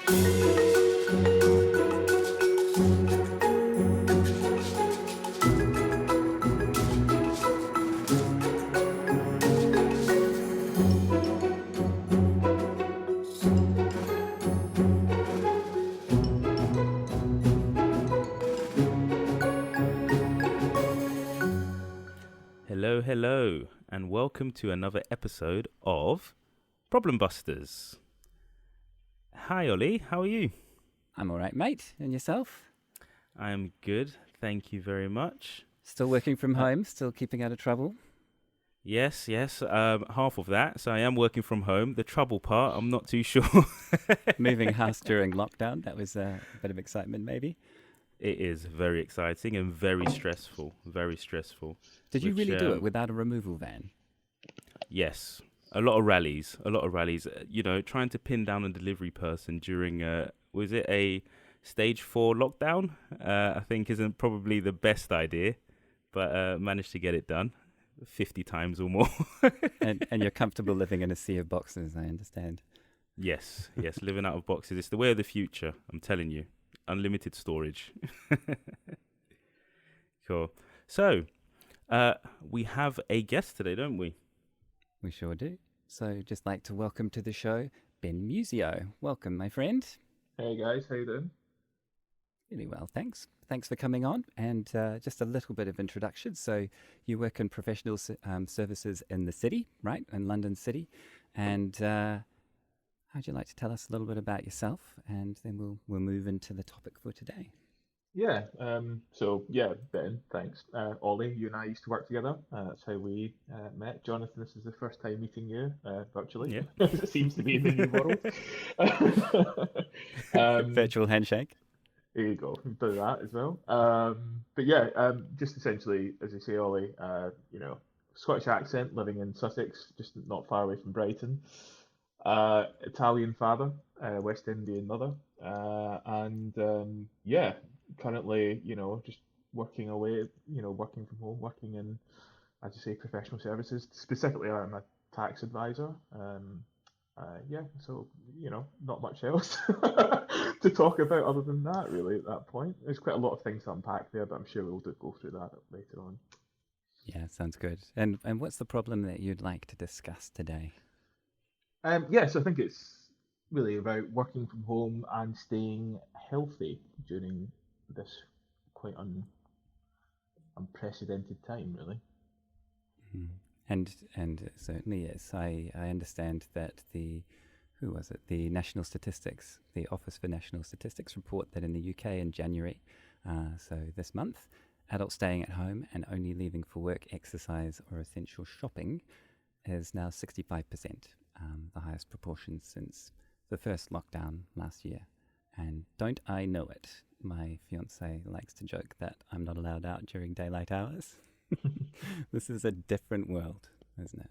Hello, and welcome to another episode of Problem Busters. Hi, Ollie. How are you? I'm all right, mate. And yourself? I'm good. Thank you very much. Still working from home? Still keeping out of trouble? Yes. Half of that. So I am working from home. The trouble part, I'm not too sure. Moving house during lockdown. That was a bit of excitement, maybe. It is very exciting and very stressful. Very stressful. Did you really do it without a removal van? Yes. A lot of rallies. Trying to pin down a delivery person during, was it a stage 4 lockdown? I think isn't probably the best idea, but managed to get it done 50 times or more. and you're comfortable living in a sea of boxes, I understand. Yes, living out of boxes. It's the way of the future, I'm telling you. Unlimited storage. Cool. So, we have a guest today, don't we? We sure do. So, just like to welcome to the show, Ben Musio. Welcome, my friend. Hey guys, how you doing? Really well, thanks. Thanks for coming on. And just a little bit of introduction. So, you work in professional services in the city, right? In London City. And how'd you like to tell us a little bit about yourself? And then we'll move into the topic for today. Yeah, Ben, thanks. Ollie, you and I used to work together. That's how we met. Jonathan, this is the first time meeting you virtually. Yeah. It seems to be in the new world. Virtual handshake. There you go. Do that as well. Just essentially, as you say, Ollie, Scottish accent, living in Sussex, just not far away from Brighton. Italian father, West Indian mother, currently, just working away, working from home, working in, as you say, professional services. Specifically, I'm a tax advisor. Not much else to talk about other than that, really, at that point. There's quite a lot of things to unpack there, but I'm sure we'll go through that later on. Yeah, sounds good. And what's the problem that you'd like to discuss today? So I think it's really about working from home and staying healthy during this quite unprecedented time, really. And it certainly is. I understand that the National Statistics, the Office for National Statistics report that in the UK in January, so this month, adults staying at home and only leaving for work, exercise or essential shopping is now 65%. The highest proportion since the first lockdown last year. And don't I know it? My fiance likes to joke that I'm not allowed out during daylight hours. This is a different world, isn't it?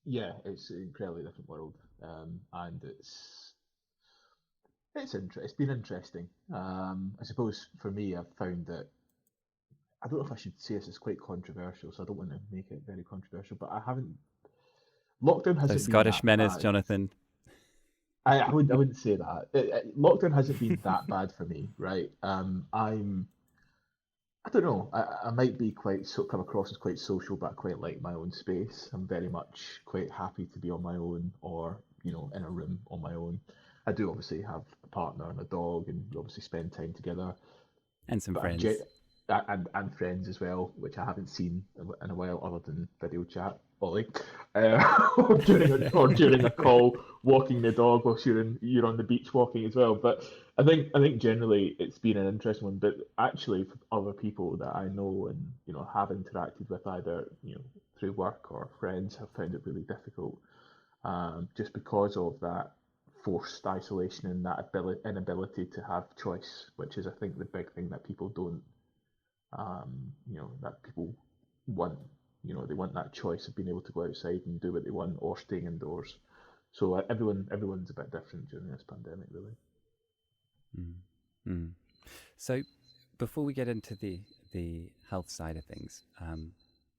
Yeah, it's an incredibly different world, and it's been interesting. I suppose for me, I've found that I don't know if I should say this is quite controversial, so I don't want to make it very controversial, but I haven't. Lockdown hasn't Those been Scottish that manners, bad. Jonathan. I wouldn't say that. Lockdown hasn't been that bad for me, right? I don't know. I might be come across as quite social, but I quite like my own space. I'm very much quite happy to be on my own, or in a room on my own. I do obviously have a partner and a dog, and we obviously spend time together. And some But friends. And friends as well, which I haven't seen in a while, other than video chat, Ollie, during a call, walking the dog whilst you're on the beach walking as well. But I think generally it's been an interesting one. But actually, for other people that I know and have interacted with, either through work or friends, have found it really difficult, just because of that forced isolation and that inability to have choice, which is, I think, the big thing that people don't. That people want, they want that choice of being able to go outside and do what they want, or staying indoors. So everyone's a bit different during this pandemic, really. So before we get into the health side of things,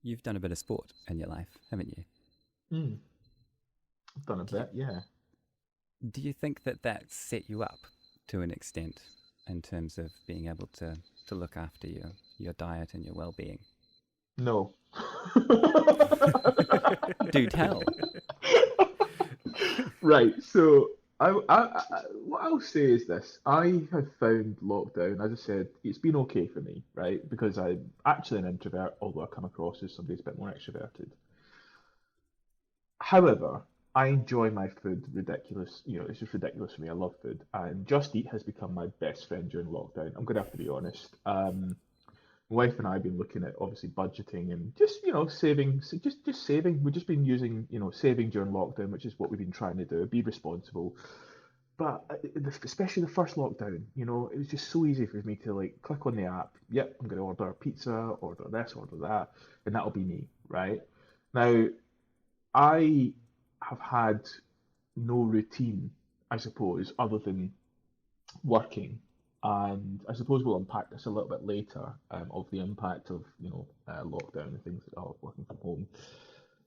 you've done a bit of sport in your life, haven't you? I've done a bit, yeah. Do you think that set you up to an extent in terms of being able to look after your diet and your well-being? No. Do tell. Right. So what I'll say is this: I have found lockdown, as I said, it's been okay for me, right? Because I'm actually an introvert, although I come across as somebody who's a bit more extroverted. However, I enjoy my food ridiculous. It's just ridiculous for me. I love food, and Just Eat has become my best friend during lockdown. I'm gonna have to be honest. My wife and I have been looking at obviously budgeting and just saving, just saving. We've just been using saving during lockdown, which is what we've been trying to do. Be responsible, but especially the first lockdown, it was just so easy for me to like click on the app. Yep, I'm going to order a pizza, order this, order that, and that'll be me, right? Now, I have had no routine, I suppose, other than working. And I suppose we'll unpack this a little bit later of the impact of lockdown and things like that, working from home.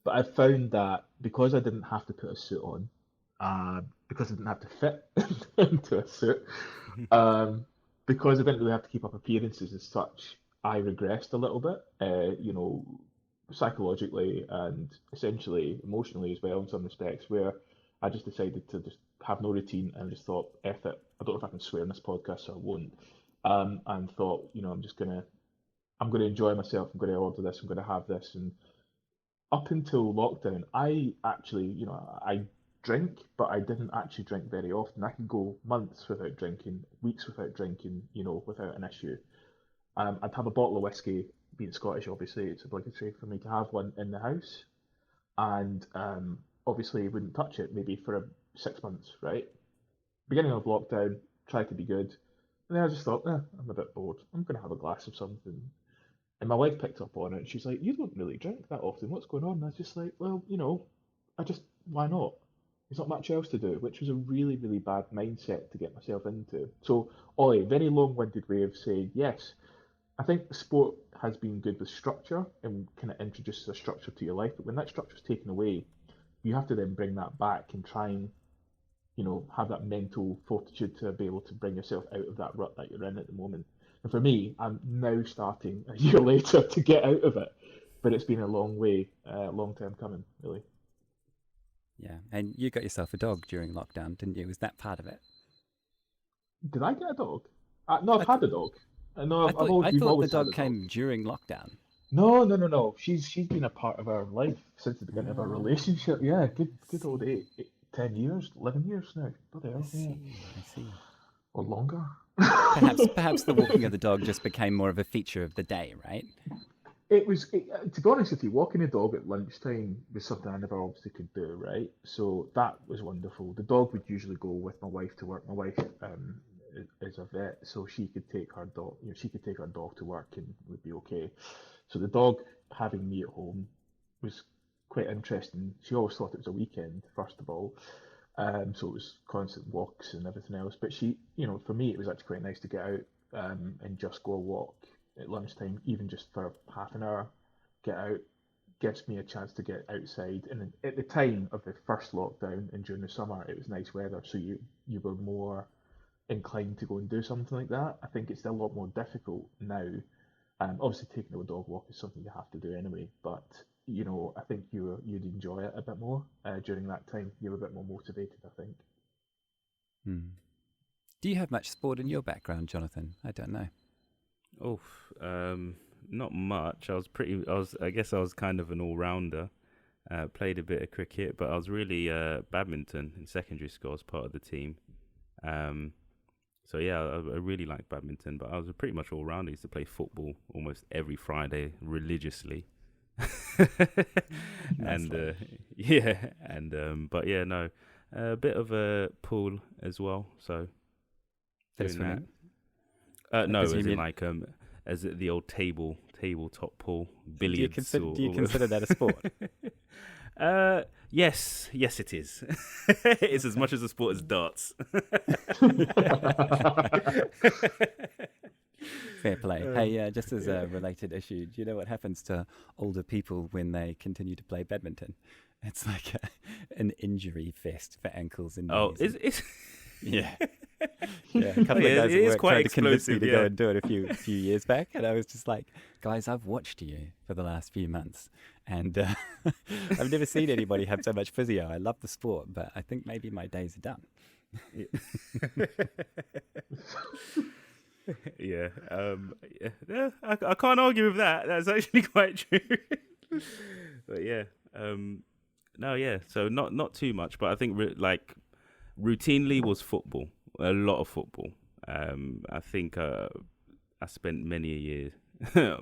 But I found that because I didn't have to put a suit on, because I didn't have to fit into a suit, because I didn't really have to keep up appearances as such, I regressed a little bit, psychologically and essentially emotionally as well in some respects, where I just decided to just have no routine and just thought, F it. I don't know if I can swear in this podcast, so I won't. And thought, I'm gonna enjoy myself. I'm gonna order this. I'm gonna have this. And up until lockdown, I actually, I drink, but I didn't actually drink very often. I could go months without drinking, weeks without drinking, without an issue. I'd have a bottle of whiskey. Being Scottish, obviously, it's obligatory for me to have one in the house, and obviously wouldn't touch it maybe for 6 months, right? Beginning of lockdown, tried to be good, and then I just thought, I'm a bit bored. I'm gonna have a glass of something. And my wife picked up on it, and she's like, "You don't really drink that often. What's going on?" And I was just like, "Well, why not? There's not much else to do," which was a really, really bad mindset to get myself into. So, Ollie, very long-winded way of saying yes. I think the sport has been good with structure and kind of introduces a structure to your life. But when that structure is taken away, you have to then bring that back and try and, have that mental fortitude to be able to bring yourself out of that rut that you're in at the moment. And for me, I'm now starting a year later to get out of it. But it's been a long way, long time coming, really. Yeah, and you got yourself a dog during lockdown, didn't you? Was that part of it? Did I get a dog? No, I've had a dog. No, I thought we've the always had dog a dog. came during lockdown. No, no, no, no. She's been a part of our life since the beginning of our Ah, relationship. Yeah, good old I 10 years, 11 years now. Bloody hell, yeah, I see. or longer. Perhaps the walking of the dog just became more of a feature of the day, right? To be honest with you, walking a dog at lunchtime was something I never obviously could do, right? So that was wonderful. The dog would usually go with my wife to work. My wife is a vet, so she could take her dog. She could take her dog to work and would be okay. So the dog having me at home was quite interesting. She always thought it was a weekend, first of all. So it was constant walks and everything else. But for me, it was actually quite nice to get out and just go a walk at lunchtime, even just for half an hour. Get out, gives me a chance to get outside. And at the time of the first lockdown and during the summer, it was nice weather, so you were more inclined to go and do something like that. I think it's a lot more difficult now. Obviously, taking a dog walk is something you have to do anyway, but I think you'd enjoy it a bit more during that time. You're a bit more motivated, I think. Hmm. Do you have much sport in your background, Jonathan? I don't know. Oh, not much. I guess I was kind of an all-rounder. Played a bit of cricket, but I was really badminton in secondary school as part of the team. So yeah, I really liked badminton, but I was pretty much all-rounder. I used to play football almost every Friday religiously. And but yeah, no, a bit of a pool as well. So doing that. No, as in like as the old tabletop pool, billiards. Do you consider that a sport? Yes, it is. It's as much as a sport as darts. Fair play. Hey, just as a related issue, do you know what happens to older people when they continue to play badminton? It's like an injury fest for ankles and Oh, knees. it's Yeah. Yeah, a couple of guys it at is work quite tried to convince me explosive. to Yeah. go and do it a few years back, and I was just like, guys, I've watched you for the last few months, and I've never seen anybody have so much physio. I love the sport, but I think maybe my days are done. Yeah. Yeah. I can't argue with that. That's actually quite true. But yeah. No. Yeah. So not too much, but I think like routinely was football. A lot of football. I think I spent many a year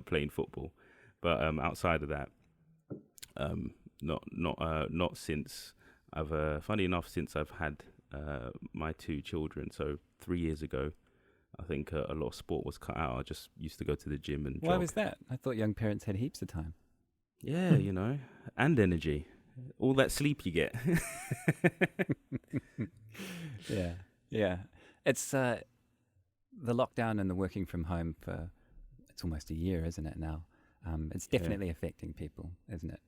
playing football, but outside of that, not since I've funny enough, since I've had my two children. So 3 years ago, I think a lot of sport was cut out. I just used to go to the gym and Why jog. was that? I thought young parents had heaps of time. Yeah, and energy, all that sleep you get. Yeah. It's the lockdown and the working from home it's almost a year, isn't it now? It's definitely affecting people, isn't it?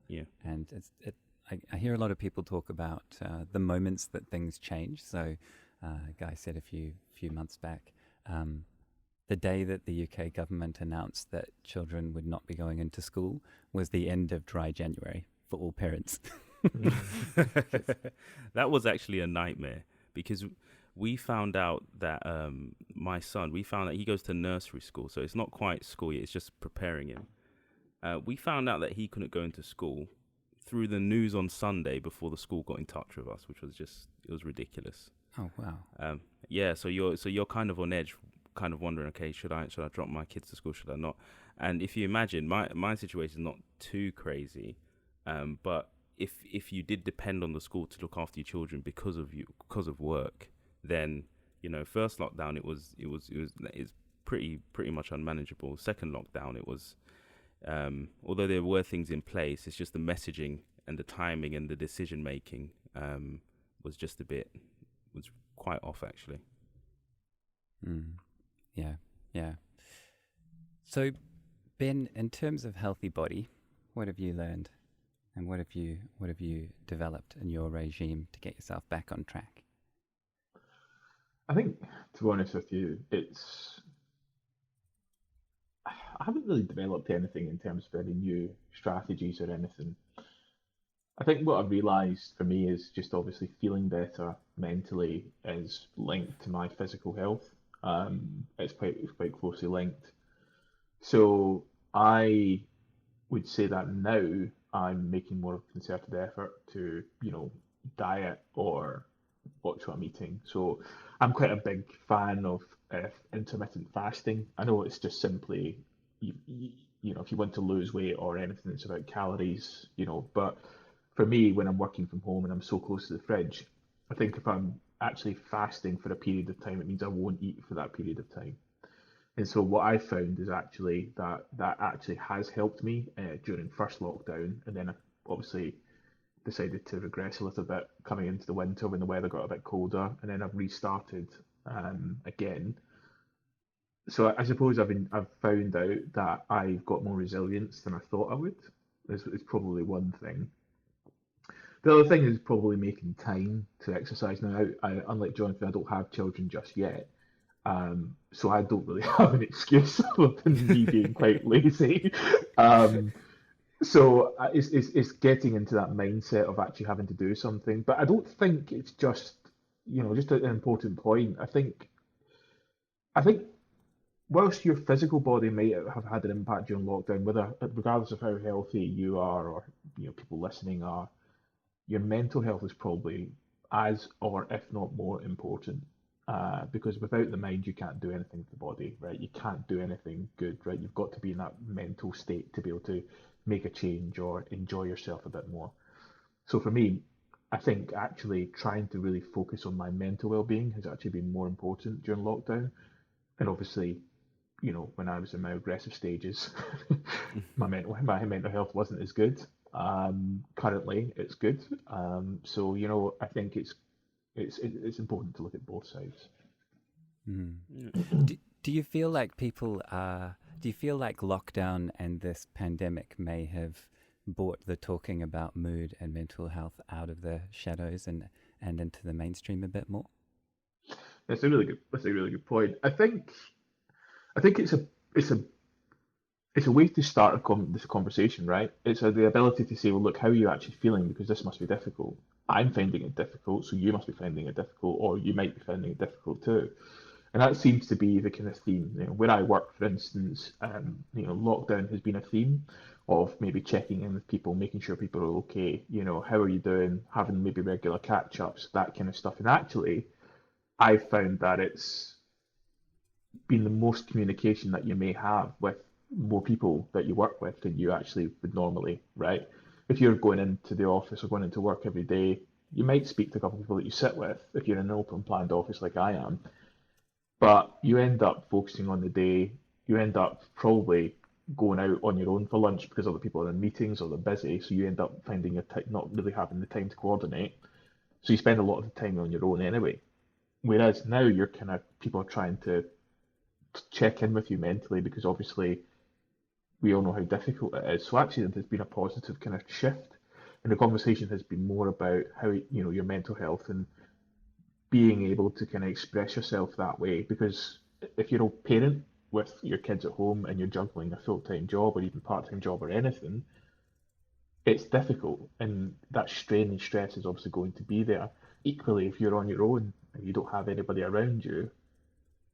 Yeah. And I hear a lot of people talk about the moments that things change. So, a guy said a few months back, the day that the UK government announced that children would not be going into school was the end of dry January for all parents. That was actually a nightmare because we found out that my son, he goes to nursery school, so it's not quite school yet, it's just preparing him. We found out that he couldn't go into school through the news on Sunday before the school got in touch with us, which was it was ridiculous. Oh, wow. Yeah, so you're kind of on edge, kind of wondering, okay, should I drop my kids to school, should I not? And if you imagine, my situation is not too crazy, but if you did depend on the school to look after your children because of work, then first lockdown it's pretty much unmanageable. Second lockdown it was, although there were things in place, it's just the messaging and the timing and the decision making was quite off actually. Yeah. So, Ben, in terms of healthy body, what have you learned, and what have you developed in your regime to get yourself back on track? I think, to be honest with you, I haven't really developed anything in terms of any new strategies or anything. I think what I've realised for me is just obviously feeling better mentally is linked to my physical health. It's quite closely linked. So I would say that now I'm making more of a concerted effort to, diet or watch what I'm eating. So I'm quite a big fan of intermittent fasting. I know it's just simply, if you want to lose weight or anything, it's about calories, but for me, when I'm working from home and I'm so close to the fridge, I think if I'm actually fasting for a period of time, it means I won't eat for that period of time. And so what I found is actually that actually has helped me during first lockdown, and then I obviously decided to regress a little bit coming into the winter when the weather got a bit colder, and then I've restarted again. So I suppose I've found out that I've got more resilience than I thought I would. Is probably one thing. The other thing is probably making time to exercise. Now, unlike Jonathan, I don't have children just yet, so I don't really have an excuse other than me being quite lazy. So it's getting into that mindset of actually having to do something. But I don't think it's just, just an important point. I think whilst your physical body may have had an impact during lockdown, regardless of how healthy you are or people listening are, your mental health is probably as or if not more important. Because without the mind, you can't do anything with the body, right? You can't do anything good, right? You've got to be in that mental state to be able to make a change or enjoy yourself a bit more. So for me, I think actually trying to really focus on my mental well-being has actually been more important during lockdown. And obviously, when I was in my aggressive stages, my mental health wasn't as good. Currently, it's good. So I think it's important to look at both sides. Mm. Yeah. Do you feel like lockdown and this pandemic may have brought the talking about mood and mental health out of the shadows and into the mainstream a bit more? That's a really good point. I think it's a it's a way to start this conversation, right? It's the ability to say, well, look, how are you actually feeling? Because this must be difficult. I'm finding it difficult, so you must be finding it difficult, or you might be finding it difficult too. And that seems to be the kind of theme. Where I work, for instance, lockdown has been a theme of maybe checking in with people, making sure people are okay. How are you doing? Having maybe regular catch-ups, that kind of stuff. And actually, I found that it's been the most communication that you may have with more people that you work with than you actually would normally, right? If you're going into the office or going into work every day, you might speak to a couple of people that you sit with if you're in an open planned office like I am, but you end up focusing on the day. You end up probably going out on your own for lunch because other people are in meetings or they're busy, so you end up finding not really having the time to coordinate. So you spend a lot of the time on your own anyway. Whereas now you're kind of people are trying to check in with you mentally because obviously we all know how difficult it is. So actually, there's been a positive kind of shift, and the conversation has been more about how your mental health and being able to kind of express yourself that way. Because if you're a parent with your kids at home and you're juggling a full-time job or even part-time job or anything, it's difficult, and that strain and stress is obviously going to be there. Equally, if you're on your own and you don't have anybody around you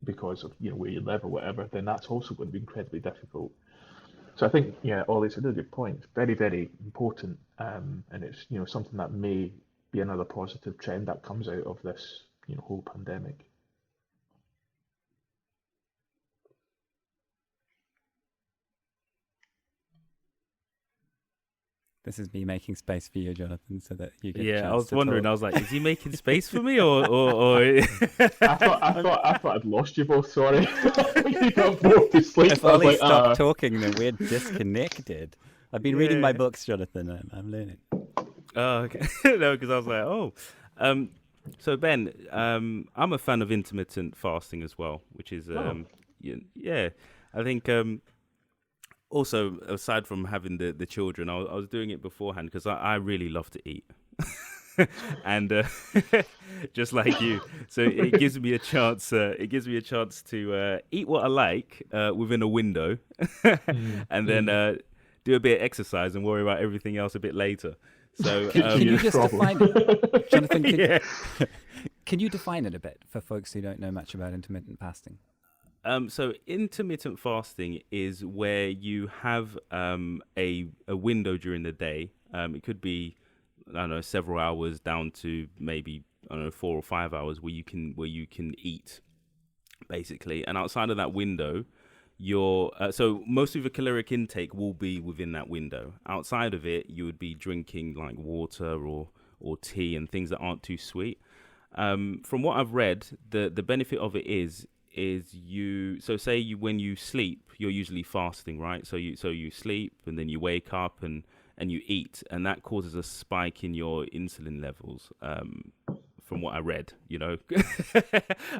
because of where you live or whatever, then that's also going to be incredibly difficult. So I think, yeah, Ollie's a really good point. It's very, very important, and it's something that may be another positive trend that comes out of this whole pandemic. This is me making space for you, Jonathan, so that you get a Yeah, chance I was to wondering. talk. I was like, is he making space for me, or? I thought I'd lost you both. Sorry, you got both to sleep. If I was Ollie like, stopped talking, then we're disconnected. I've been reading my Yeah. books, Jonathan. I'm learning. Oh, okay. No, because I was like, oh. So Ben, I'm a fan of intermittent fasting as well, which is yeah. I think also aside from having the children, I was doing it beforehand because I really love to eat. And just like you, so it gives me a chance. It gives me a chance to eat what I like within a window, and then do a bit of exercise and worry about everything else a bit later. So Can you just define it, Jonathan? Can you define it a bit for folks who don't know much about intermittent fasting? So intermittent fasting is where you have a window during the day. It could be, I don't know, several hours down to maybe, I don't know, 4 or 5 hours where you can eat, basically. And outside of that window, so most of your caloric intake will be within that window. Outside of it, you would be drinking like water or tea and things that aren't too sweet. From what I've read, the benefit of it is when you sleep, you're usually fasting, right? So you sleep and then you wake up and you eat, and that causes a spike in your insulin levels. From what I read,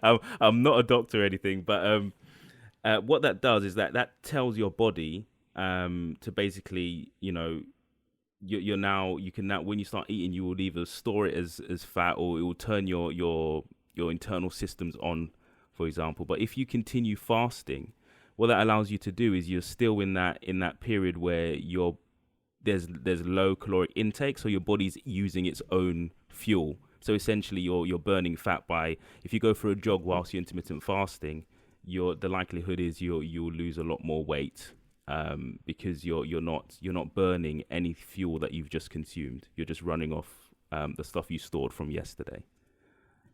I'm not a doctor or anything, but what that does is that tells your body to basically, you can now, when you start eating, you will either store it as fat, or it will turn your internal systems on, for example. But if you continue fasting, what that allows you to do is you're still in that period where there's low caloric intake, so your body's using its own fuel. So essentially, you're burning fat by, if you go for a jog whilst you're intermittent fasting, the likelihood is you'll lose a lot more weight, because you're not burning any fuel that you've just consumed. You're just running off the stuff you stored from yesterday.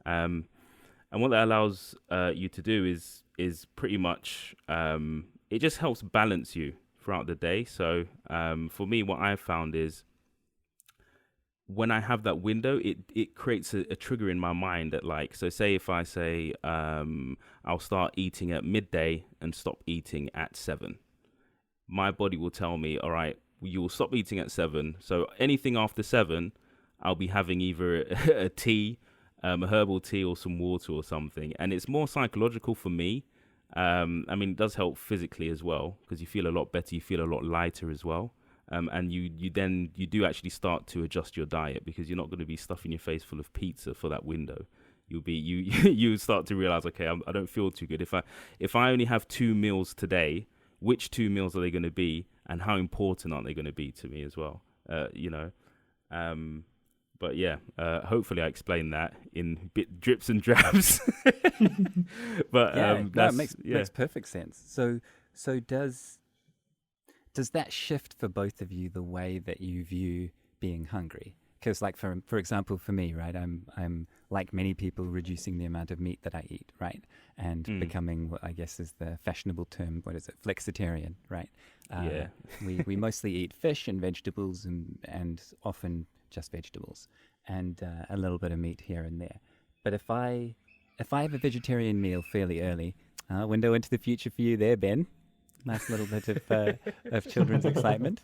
And what that allows you to do is pretty much it just helps balance you throughout the day. So for me, what I've found is when I have that window, it creates a trigger in my mind that, like, so say if I say I'll start eating at midday and stop eating at 7, my body will tell me, all right, you will stop eating at 7. So anything after 7, I'll be having either a tea, a herbal tea, or some water or something. And it's more psychological for me I mean, it does help physically as well because you feel a lot better. You feel a lot lighter as well. And you do actually start to adjust your diet because you're not going to be stuffing your face full of pizza for that window. You start to realize, okay, I don't feel too good. If I only have 2 meals today, which 2 meals are they going to be, and how important are they going to be to me as well? But yeah, hopefully I explained that in drips and drabs. But that makes perfect sense. So does that shift for both of you the way that you view being hungry? Because, like, for example, for me, right, I'm like many people reducing the amount of meat that I eat, right, and becoming what I guess is the fashionable term. What is it? Flexitarian, right? We mostly eat fish and vegetables, and often just vegetables, and a little bit of meat here and there. But if I have a vegetarian meal fairly early, window into the future for you there, Ben. Nice little bit of children's excitement.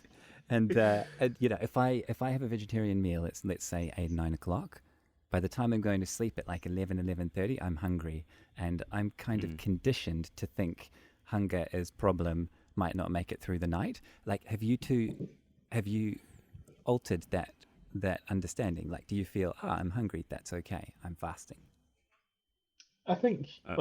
And if I have a vegetarian meal, it's, let's say, 8, 9 o'clock, by the time I'm going to sleep at like 11:30, I'm hungry, and I'm kind of conditioned to think hunger is problem, might not make it through the night. Like, have you altered that understanding? Like, do you feel, I'm hungry, that's okay, I'm fasting? I think I'm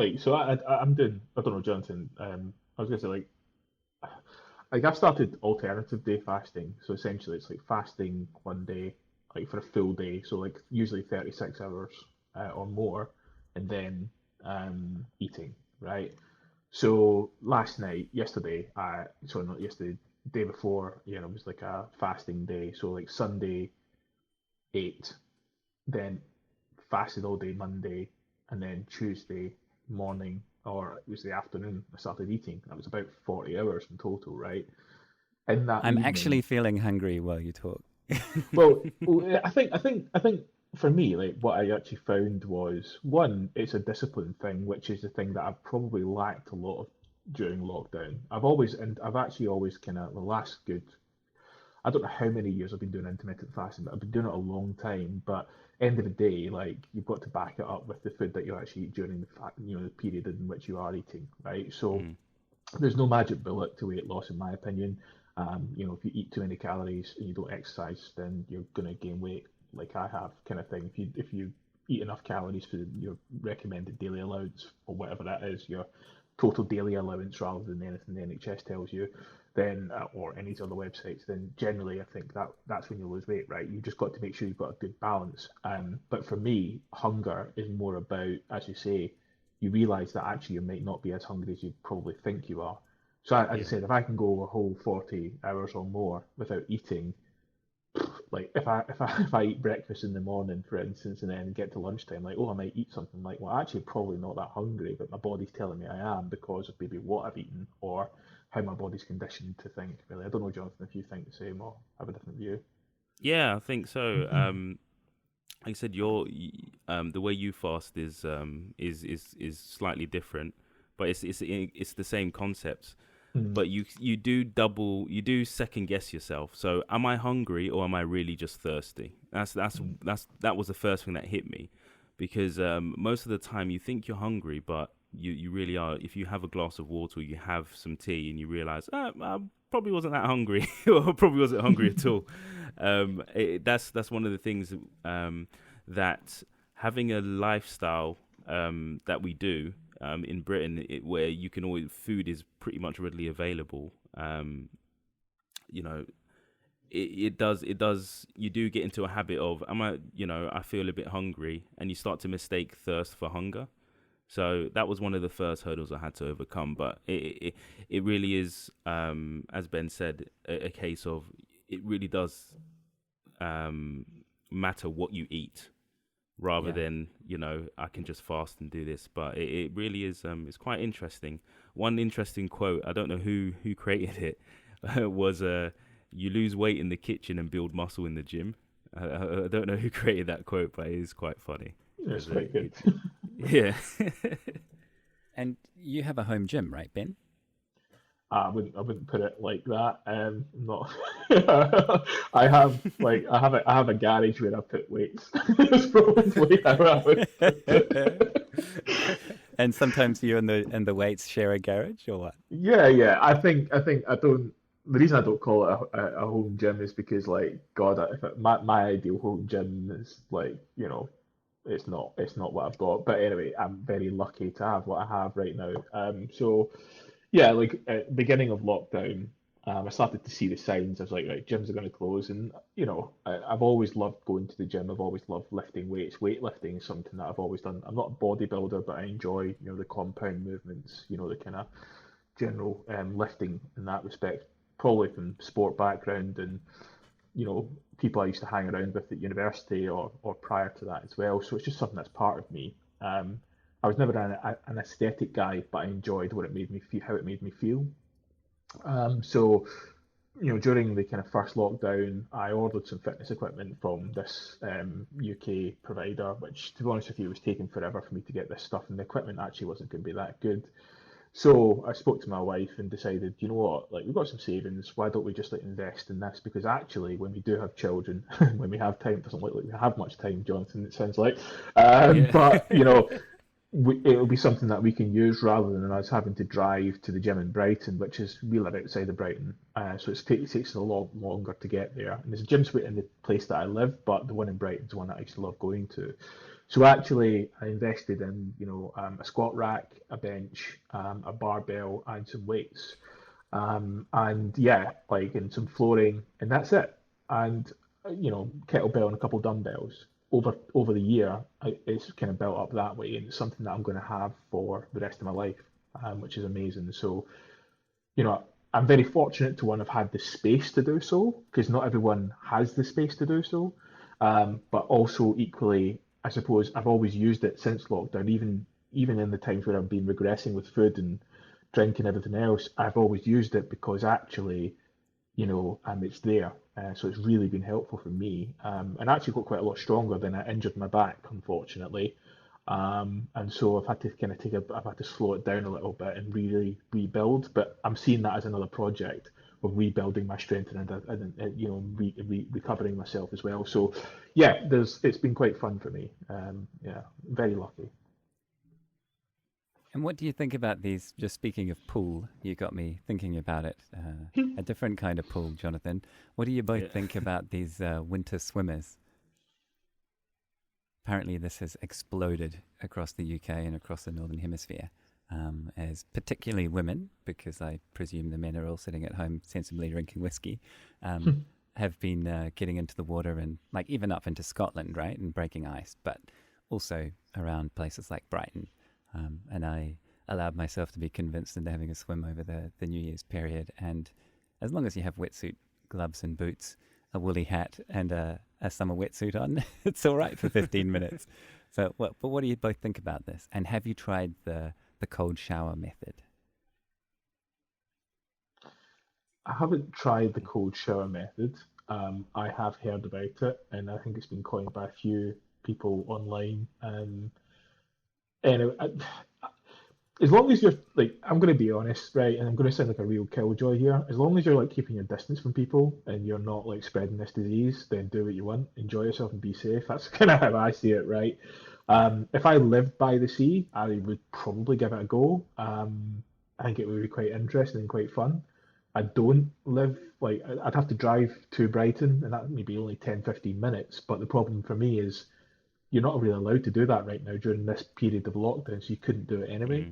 doing. I don't know, Jonathan. I was gonna say like I've started alternative day fasting. So essentially, it's like fasting one day, like for a full day. So like usually 36 hours or more, and then eating. Right. So yesterday, sorry, not yesterday, day before, it was like a fasting day. So like Sunday, ate, then fasted all day Monday, and then Tuesday morning, or it was the afternoon, I started eating. That was about 40 hours in total, right? In that I'm evening, actually feeling hungry while you talk. well, I think for me, like what I actually found was one, it's a discipline thing, which is the thing that I've probably lacked a lot of during lockdown. I've actually always kind of the last good, I don't know how many years I've been doing intermittent fasting, but I've been doing it a long time. But end of the day, like you've got to back it up with the food that you actually eat during the period in which you are eating, right? So there's no magic bullet to weight loss, in my opinion. If you eat too many calories and you don't exercise, then you're gonna gain weight, like I have, kind of thing. If you eat enough calories for your recommended daily allowance, or whatever that is, your total daily allowance rather than anything the NHS tells you, then or any other websites, then generally I think that's when you lose weight, right? You've just got to make sure you've got a good balance. But for me, hunger is more about, as you say, you realise that actually you might not be as hungry as you probably think you are. So as I said, if I can go a whole 40 hours or more without eating, like if I eat breakfast in the morning, for instance, and then get to lunchtime, like, I might eat something, like, well, actually probably not that hungry, but my body's telling me I am because of maybe what I've eaten or how my body's conditioned to think. Really, I don't know, Jonathan, if you think the same or have a different view. Yeah, I think so. Like I said, the way you fast is slightly different, but it's the same concepts. But you do second guess yourself. So am I hungry or am I really just thirsty? That was the first thing that hit me, because most of the time you think you're hungry, but you really are. If you have a glass of water, or you have some tea, and you realize, I probably wasn't that hungry, or probably wasn't hungry at all. That's one of the things that having a lifestyle that we do in Britain, where you can always, food is pretty much readily available. It does. You do get into a habit of, I feel a bit hungry, and you start to mistake thirst for hunger. So that was one of the first hurdles I had to overcome. But it really is, as Ben said, a case of, it really does matter what you eat, rather than, I can just fast and do this. But it really is, it's quite interesting. One interesting quote, I don't know who created it, was you lose weight in the kitchen and build muscle in the gym. I don't know who created that quote, but it is quite funny. It's quite good. Yeah. And you have a home gym, right, Ben? I wouldn't put it like that. Not. I have a garage where I put weights. It's probably how I would put it. And sometimes you and the weights share a garage, or what? Yeah. I don't. The reason I don't call it a home gym is because, like, God, my ideal home gym is like, it's not what I've got. But anyway, I'm very lucky to have what I have right now. So yeah, like at the beginning of lockdown, I started to see the signs. I was like, right, gyms are going to close, and I've always loved going to the gym. I've always loved lifting weights. Weightlifting is something that I've always done. I'm not a bodybuilder, but I enjoy, the compound movements, the kind of general lifting in that respect. Probably from sport background and people I used to hang around with at university or prior to that as well. So it's just something that's part of me. I was never an aesthetic guy, but I enjoyed what it made me feel, how it made me feel. So during the kind of first lockdown, I ordered some fitness equipment from this UK provider, which, to be honest with you, was taking forever for me to get this stuff, and the equipment actually wasn't going to be that good. So I spoke to my wife and decided, you know what, like we've got some savings, why don't we just like invest in this? Because actually, when we do have children, when we have time, it doesn't look like we have much time, Jonathan, it sounds like. Yeah. But it'll be something that we can use rather than us having to drive to the gym in Brighton, which is we live outside of Brighton, so it takes a lot longer to get there. And there's a gym suite in the place that I live, but the one in Brighton's the one that I used to love going to. So actually, I invested in a squat rack, a bench, a barbell, and some weights, and yeah, like in some flooring, and that's it. And kettlebell and a couple dumbbells. Over the year, it's kind of built up that way, and it's something that I'm going to have for the rest of my life, which is amazing. So I'm very fortunate to have had the space to do so, because not everyone has the space to do so. But also equally, I suppose I've always used it since lockdown, even in the times where I've been regressing with food and drink and everything else. I've always used it because actually, it's there. So it's really been helpful for me, and actually got quite a lot stronger than I injured my back, unfortunately. And so I've had to kind of I've had to slow it down a little bit and really rebuild. But I'm seeing that as another project of rebuilding my strength and recovering myself as well. So yeah, it's been quite fun for me. Yeah, very lucky. And what do you think about these? Just speaking of pool, you got me thinking about it. A different kind of pool, Jonathan. What do you both think about these winter swimmers? Apparently, this has exploded across the UK and across the Northern Hemisphere, as particularly women, because I presume the men are all sitting at home sensibly drinking whiskey, have been getting into the water and like even up into Scotland, right, and breaking ice, but also around places like Brighton. And I allowed myself to be convinced into having a swim over the New Year's period. And as long as you have wetsuit, gloves and boots, a woolly hat and a summer wetsuit on, it's all right for 15 minutes. So, but what do you both think about this? And have you tried the cold shower method? I haven't tried the cold shower method. I have heard about it, and I think it's been coined by a few people online. Anyway, as long as you're like, I'm going to be honest, right, and I'm going to sound like a real killjoy here. As long as you're like keeping your distance from people and you're not like spreading this disease, then do what you want, enjoy yourself, and be safe. That's kind of how I see it, right? If I lived by the sea, I would probably give it a go. I think it would be quite interesting and quite fun. I don't live like I'd have to drive to Brighton, and that may be only 10, 15 minutes. But the problem for me is you're not really allowed to do that right now during this period of lockdown, so you couldn't do it anyway.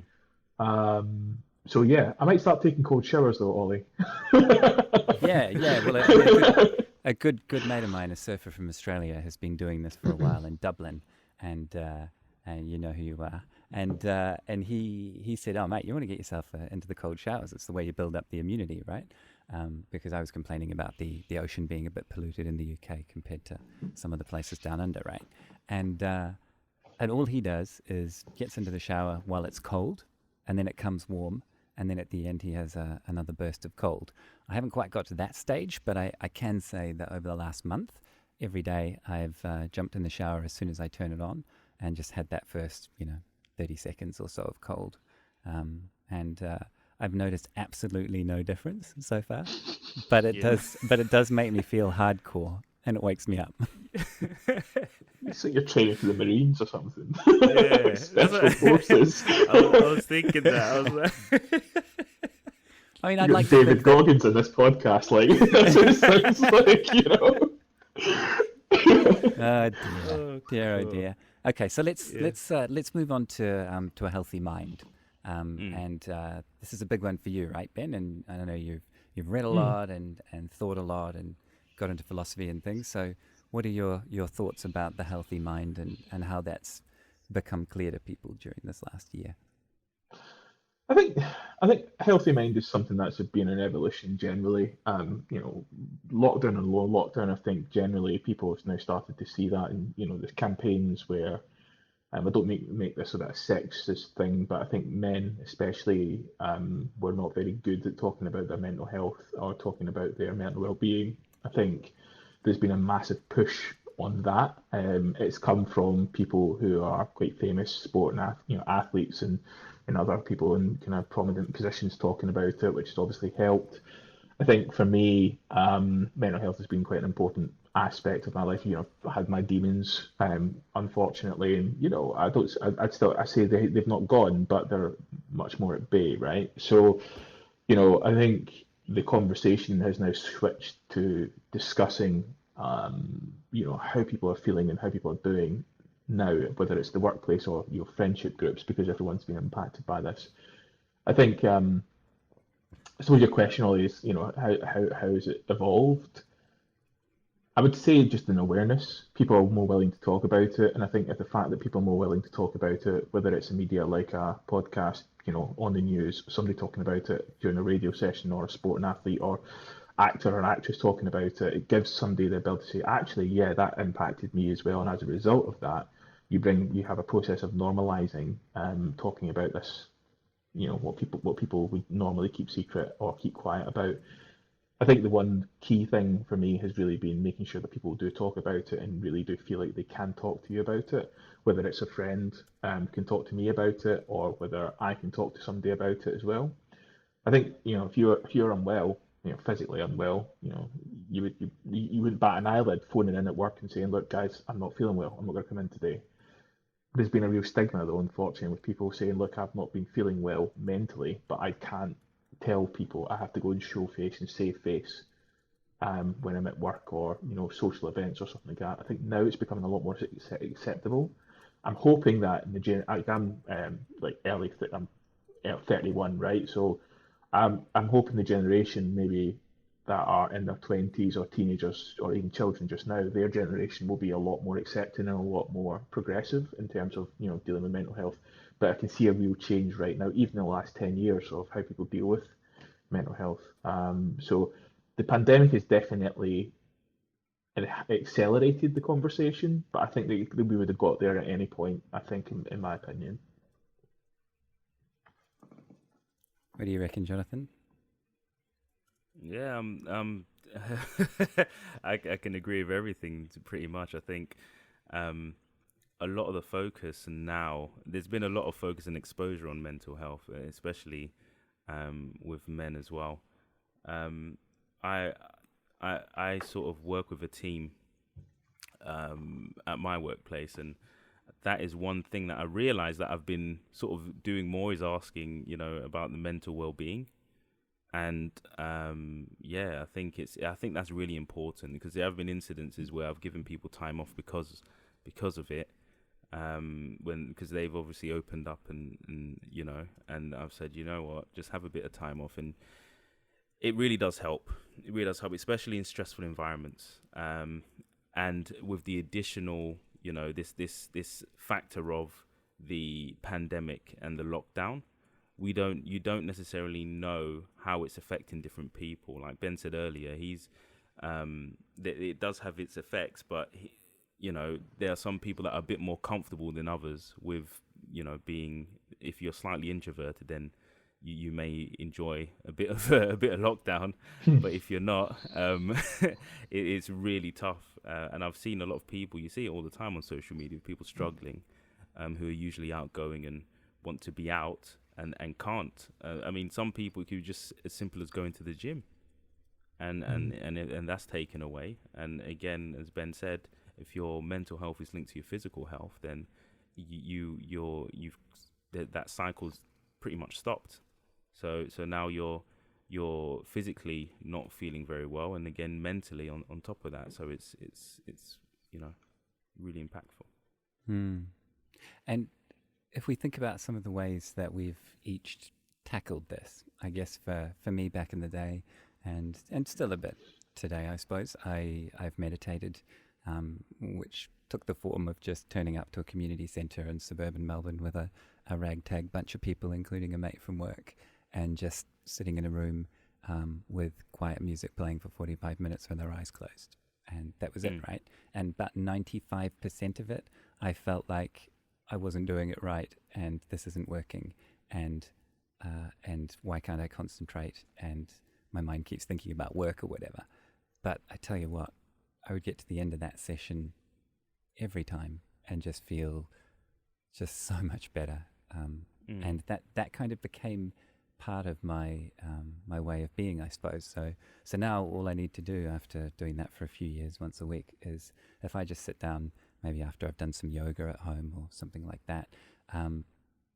Mm. So yeah, I might start taking cold showers though, Ollie. Yeah. Well, a good mate of mine, a surfer from Australia, has been doing this for a while in Dublin, and you know who you are. And he said, "Oh, mate, you want to get yourself into the cold showers? It's the way you build up the immunity, right?" Because I was complaining about the ocean being a bit polluted in the UK compared to some of the places down under, right? And all he does is gets into the shower while it's cold, and then it comes warm, and then at the end he has another burst of cold. I haven't quite got to that stage, but I can say that over the last month, every day I've jumped in the shower as soon as I turn it on, and just had that first, 30 seconds or so of cold. And I've noticed absolutely no difference so far, but it does make me feel hardcore. and it wakes me up. It's like you're training for the Marines or something. Yeah, Special forces. I was thinking that. I was like, I mean, You I'd got like to David think that. Goggins in this podcast, like that's what it sounds like, you know. Oh dear, oh, dear, oh God. dear. Okay, so let's Yeah. let's move on to a healthy mind, Mm. and this is a big one for you, right, Ben? And I know you've read a Mm. lot and thought a lot and got into philosophy and things. So, what are your thoughts about the healthy mind and how that's become clear to people during this last year? I think healthy mind is something that's been an evolution generally. You know, lockdown and low lockdown. I think generally people have now started to see that, and you know, there's campaigns where I don't make this a bit of a sexist thing, but I think men especially were not very good at talking about their mental health or talking about their mental well-being. I think there's been a massive push on that. It's come from people who are quite famous sport and athletes and other people in kind of prominent positions talking about it, which has obviously helped. I think for me, mental health has been quite an important aspect of my life. You know, I've had my demons, unfortunately, and you know, I say they've not gone, but they're much more at bay, right? So, you know, I think the conversation has now switched to discussing, you know, how people are feeling and how people are doing now, whether it's the workplace or your friendship groups, because everyone's been impacted by this. I think. I suppose your question, Ollie, is, you know, how has it evolved? I would say just an awareness. People are more willing to talk about it, and I think that the fact that people are more willing to talk about it, whether it's in media like a podcast, you know, on the news, somebody talking about it during a radio session, or a sport and athlete or actor or actress talking about it, it gives somebody the ability to say, actually, yeah, that impacted me as well, and as a result of that, you have a process of normalizing talking about this, you know, what people would normally keep secret or keep quiet about. I think the one key thing for me has really been making sure that people do talk about it and really do feel like they can talk to you about it, whether it's a friend can talk to me about it, or whether I can talk to somebody about it as well. I think, you know, if you're unwell, you know, physically unwell, you know, you wouldn't bat an eyelid phoning in at work and saying, look, guys, I'm not feeling well, I'm not going to come in today. There's been a real stigma, though, unfortunately, with people saying, look, I've not been feeling well mentally, but I can't tell people. I have to go and show face and save face when I'm at work or, you know, social events or something like that. I think now it's becoming a lot more acceptable. I'm hoping that in the I'm like I'm 31, right? So I'm hoping the generation maybe that are in their 20s or teenagers or even children just now, their generation will be a lot more accepting and a lot more progressive in terms of, you know, dealing with mental health. But I can see a real change right now, even in the last 10 years, of how people deal with mental health. So the pandemic has definitely accelerated the conversation, but I think that we would have got there at any point, I think, in my opinion. What do you reckon, Jonathan? Yeah, I can agree with everything pretty much. I think a lot of the focus, and now there's been a lot of focus and exposure on mental health, especially with men as well. I I sort of work with a team at my workplace, and that is one thing that I realized that I've been sort of doing more, is asking, about the mental well-being. And yeah, I think that's really important, because there have been incidences where I've given people time off because of it, because they've obviously opened up and and I've said, you know what, just have a bit of time off, and it really does help. It really does help, especially in stressful environments, and with the additional this factor of the pandemic and the lockdown. You don't necessarily know how it's affecting different people. Like Ben said earlier, it does have its effects, but there are some people that are a bit more comfortable than others with, being, if you're slightly introverted, then you may enjoy a bit of lockdown, but if you're not, it's really tough. And I've seen a lot of people, you see it all the time on social media, people struggling, who are usually outgoing and want to be out and can't. I mean, some people, it could be just as simple as going to the gym. and that's taken away. And again, as Ben said, if your mental health is linked to your physical health, then that cycle's pretty much stopped. So now you're physically not feeling very well, and again mentally on top of that. So it's really impactful. And if we think about some of the ways that we've each tackled this, I guess for me back in the day, and still a bit today, I suppose, I've meditated, which took the form of just turning up to a community centre in suburban Melbourne with a ragtag bunch of people, including a mate from work, and just sitting in a room with quiet music playing for 45 minutes with our eyes closed. And that was it, right? And about 95% of it, I felt like I wasn't doing it right, and this isn't working, and why can't I concentrate? And my mind keeps thinking about work or whatever. But I tell you what, I would get to the end of that session every time and just feel just so much better. And that kind of became part of my my way of being, I suppose. So now all I need to do after doing that for a few years, once a week, is if I just sit down, maybe after I've done some yoga at home or something like that,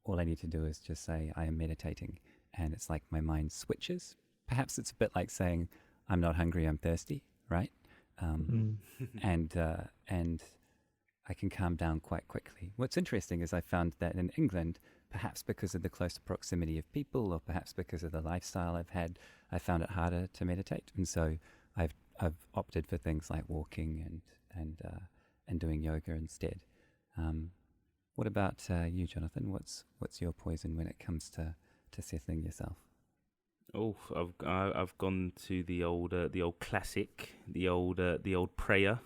all I need to do is just say, I am meditating. And it's like my mind switches. Perhaps it's a bit like saying, I'm not hungry, I'm thirsty, right? And I can calm down quite quickly. What's interesting is I found that in England, perhaps because of the close proximity of people, or perhaps because of the lifestyle I've had, I found it harder to meditate. And so I've opted for things like walking and doing yoga instead. What about you, Jonathan? What's your poison when it comes to settling yourself? Oh, I've gone to the old classic, the old prayer.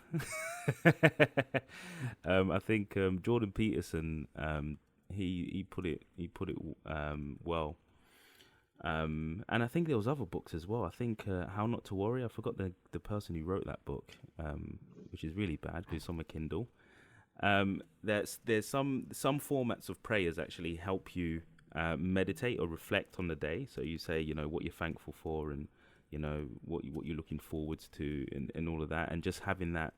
I think Jordan Peterson, he put it well. And I think there was other books as well. I think How Not to Worry. I forgot the person who wrote that book, which is really bad because it's on my Kindle. There's some formats of prayers actually help you meditate or reflect on the day. So you say, what you're thankful for, and what you're looking forwards to, and all of that, and just having that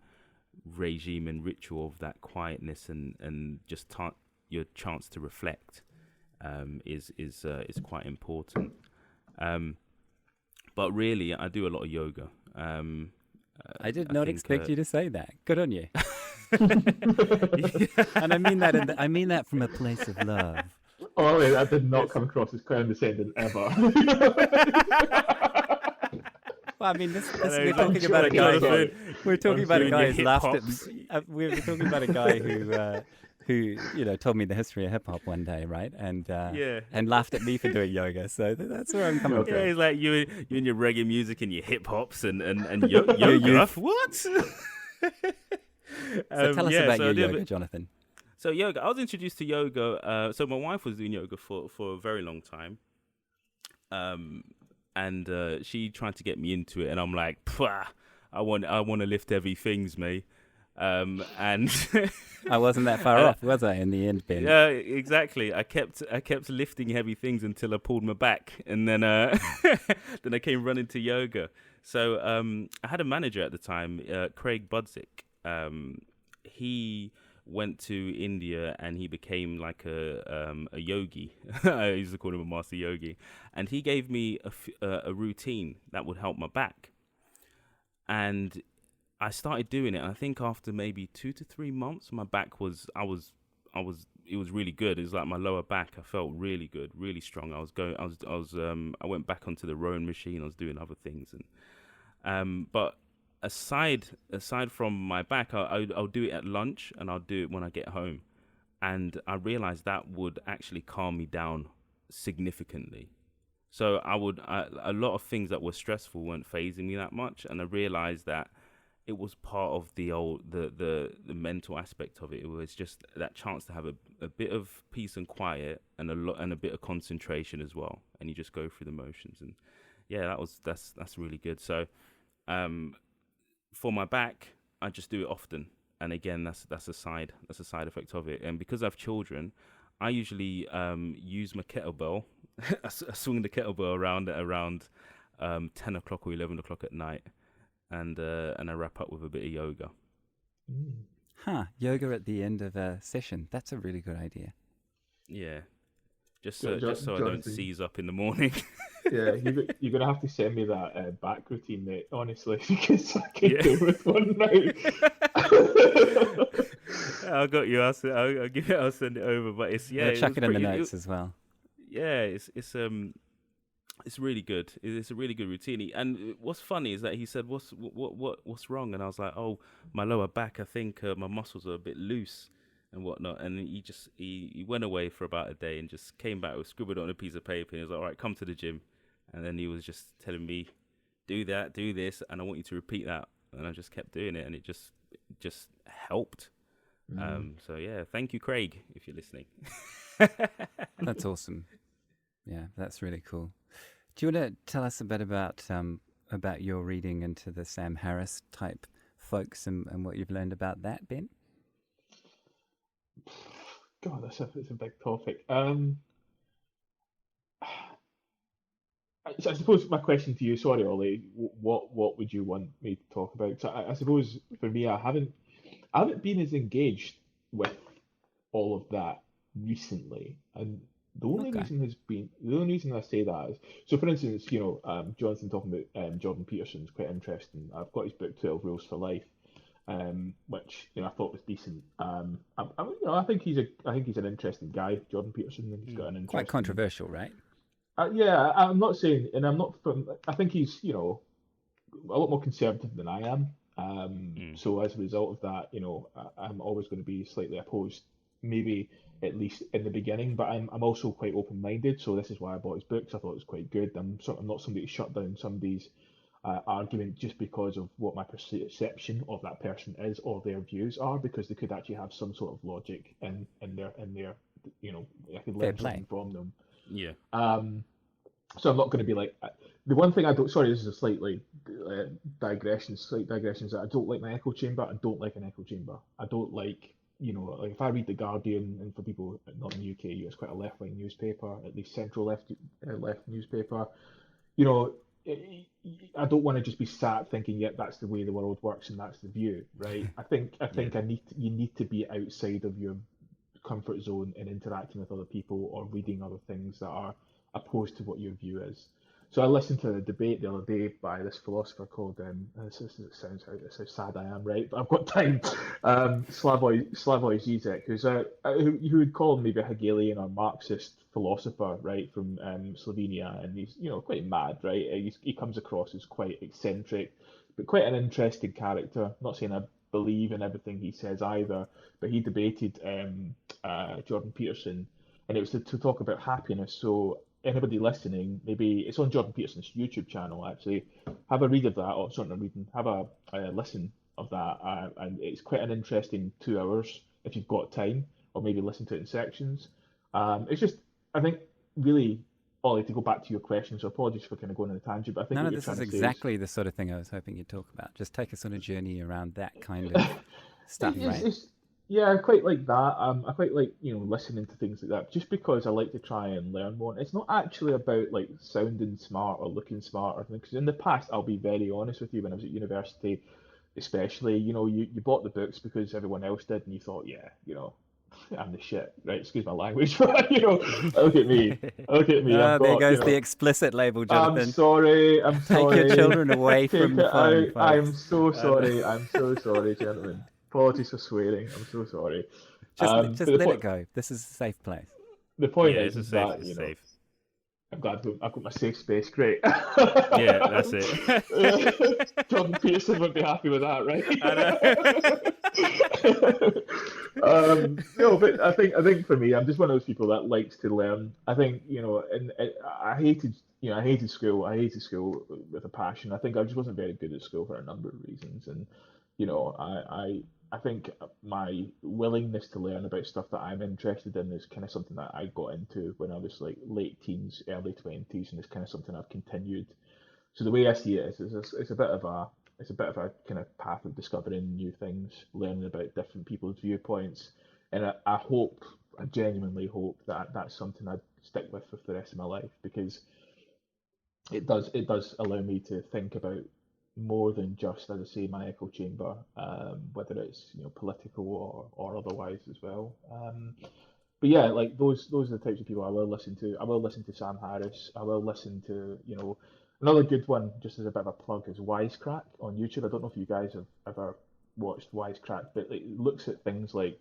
regime and ritual of that quietness and just your chance to reflect is quite important. But really, I do a lot of yoga. I did not expect you to say that. Good on you. And I mean that from a place of love. Oh, wait, that did not come across as condescending ever. Well, I mean, we're talking about a guy who we're talking about a guy who laughed at me. We're talking about a guy who told me the history of hip hop one day, right? And laughed at me for doing yoga. So that's where I'm coming from. Yeah, it's like you and your reggae music and your hip hops and yoga. What? So tell us about your yoga, Jonathan. So yoga, I was introduced to yoga. So my wife was doing yoga for a very long time. And she tried to get me into it, and I'm like, I want to lift heavy things, mate. And I wasn't that far off, was I? In the end, Ben. Yeah, exactly. I kept lifting heavy things until I pulled my back, and then then I came running to yoga. So I had a manager at the time, Craig Budzik. He went to India and he became like a yogi. I used to call him a master yogi, and he gave me a routine that would help my back. And I started doing it. And I think after maybe 2 to 3 months, my back it was really good. It was like my lower back. I felt really good, really strong. I went back onto the rowing machine. I was doing other things, and but aside from my back, I'll do it at lunch and I'll do it when I get home. And I realized that would actually calm me down significantly. So a lot of things that were stressful weren't fazing me that much. And I realized that it was part of the mental aspect of it. It was just that chance to have a bit of peace and quiet and a bit of concentration as well. And you just go through the motions. And yeah, that's really good. So, for my back, I just do it often, and again, that's a side effect of it. And because I have children, I usually use my kettlebell. I swing the kettlebell around 10 o'clock or 11 o'clock at night, and I wrap up with a bit of yoga. Yoga at the end of a session. That's a really good idea. Yeah, just so I don't Jonathan, seize up in the morning. yeah, you're gonna have to send me that back routine, mate. Honestly, because I can Yeah. do with one now. I got you. I'll send it over. But it's Chuck it in the notes as well. Yeah, it's really good. It's a really good routine. And what's funny is that he said, "What's wrong?" And I was like, "Oh, my lower back. I think my muscles are a bit loose and whatnot." And he went away for about a day and just came back with scribbled on a piece of paper. And he was like, "All right, come to the gym." And then he was just telling me, "Do that, do this, and I want you to repeat that." And I just kept doing it, and it just helped. So yeah, thank you, Craig, if you're listening. That's awesome. Yeah, that's really cool. Do you want to tell us a bit about your reading into the Sam Harris type folks and what you've learned about that, Ben? God, that's a big topic. So I suppose my question to you, sorry, Ollie, what would you want me to talk about? So I suppose for me, I haven't been as engaged with all of that recently, and the only Okay. reason I say that is, so for instance, Jonathan talking about Jordan Peterson is quite interesting. I've got his book 12 Rules for Life, which I thought was decent. I think he's an interesting guy, Jordan Peterson. I think he's got an interesting. Quite controversial, right? Yeah, I'm not saying, and I'm not from. I think he's a lot more conservative than I am. So as a result of that, I'm always going to be slightly opposed, maybe at least in the beginning. But I'm also quite open-minded, so this is why I bought his books. I thought it was quite good. I'm sort of not somebody to shut down somebody's argument just because of what my perception of that person is or their views are, because they could actually have some sort of logic in their I could learn something from them. Yeah. So I'm not going to be like the one thing I don't. Sorry, this is a slight digression. Slight digressions. That I don't like my echo chamber. I don't like an echo chamber. I don't like like if I read the Guardian, and for people not in the UK, it's quite a left-wing newspaper, at least central left newspaper. I don't want to just be sat thinking, yeah, that's the way the world works and that's the view, right? I think you need to be outside of your comfort zone and interacting with other people or reading other things that are opposed to what your view is. So I listened to a debate the other day by this philosopher called this sounds how sad I am, right? But I've got time. Slavoj Zizek, who would call maybe a Hegelian or Marxist philosopher, right, from Slovenia, and he's quite mad, right? He comes across as quite eccentric, but quite an interesting character. I'm not saying I believe in everything he says either, but he debated Jordan Peterson, and it was to talk about happiness. So anybody listening, maybe it's on Jordan Peterson's YouTube channel. Actually, have a read of that, or sorry, not reading, have a listen of that, and it's quite an interesting 2 hours if you've got time, or maybe listen to it in sections. It's just, I think, really, Ollie, to go back to your question. So apologies for kind of going on a tangent, but I think this is exactly the sort of thing I was hoping you'd talk about. Just take us on a journey around that kind of stuff, right? Yeah, I quite like that. I quite like listening to things like that, just because I like to try and learn more. It's not actually about like sounding smart or looking smart or anything. Because in the past, I'll be very honest with you, when I was at university, especially, you bought the books because everyone else did, and you thought, yeah, I'm the shit, right? Excuse my language, but look at me, There goes the explicit label, Jonathan. I'm sorry. Take your children away from the phone, folks. I'm so sorry. I'm so sorry, gentlemen. Apologies for swearing. I'm so sorry. Just let it go. This is a safe place. The point is that safe. I'm glad I've got my safe space. Great. Yeah, that's it. Jordan Peterson would be happy with that, right? No, but I think for me, I'm just one of those people that likes to learn. I think and I hated school. I hated school with a passion. I think I just wasn't very good at school for a number of reasons, and I think my willingness to learn about stuff that I'm interested in is kind of something that I got into when I was like late teens, early 20s, and it's kind of something I've continued. So the way I see it is it's a bit of a kind of path of discovering new things, learning about different people's viewpoints, and I genuinely hope that that's something I'd stick with the rest of my life, because it does allow me to think about more than just, as I say, my echo chamber, whether it's political or otherwise as well. But yeah, like those are the types of people I will listen to. I will listen to Sam Harris. I will listen to another good one, just as a bit of a plug, is Wisecrack on YouTube. I don't know if you guys have ever watched Wisecrack, but it looks at things like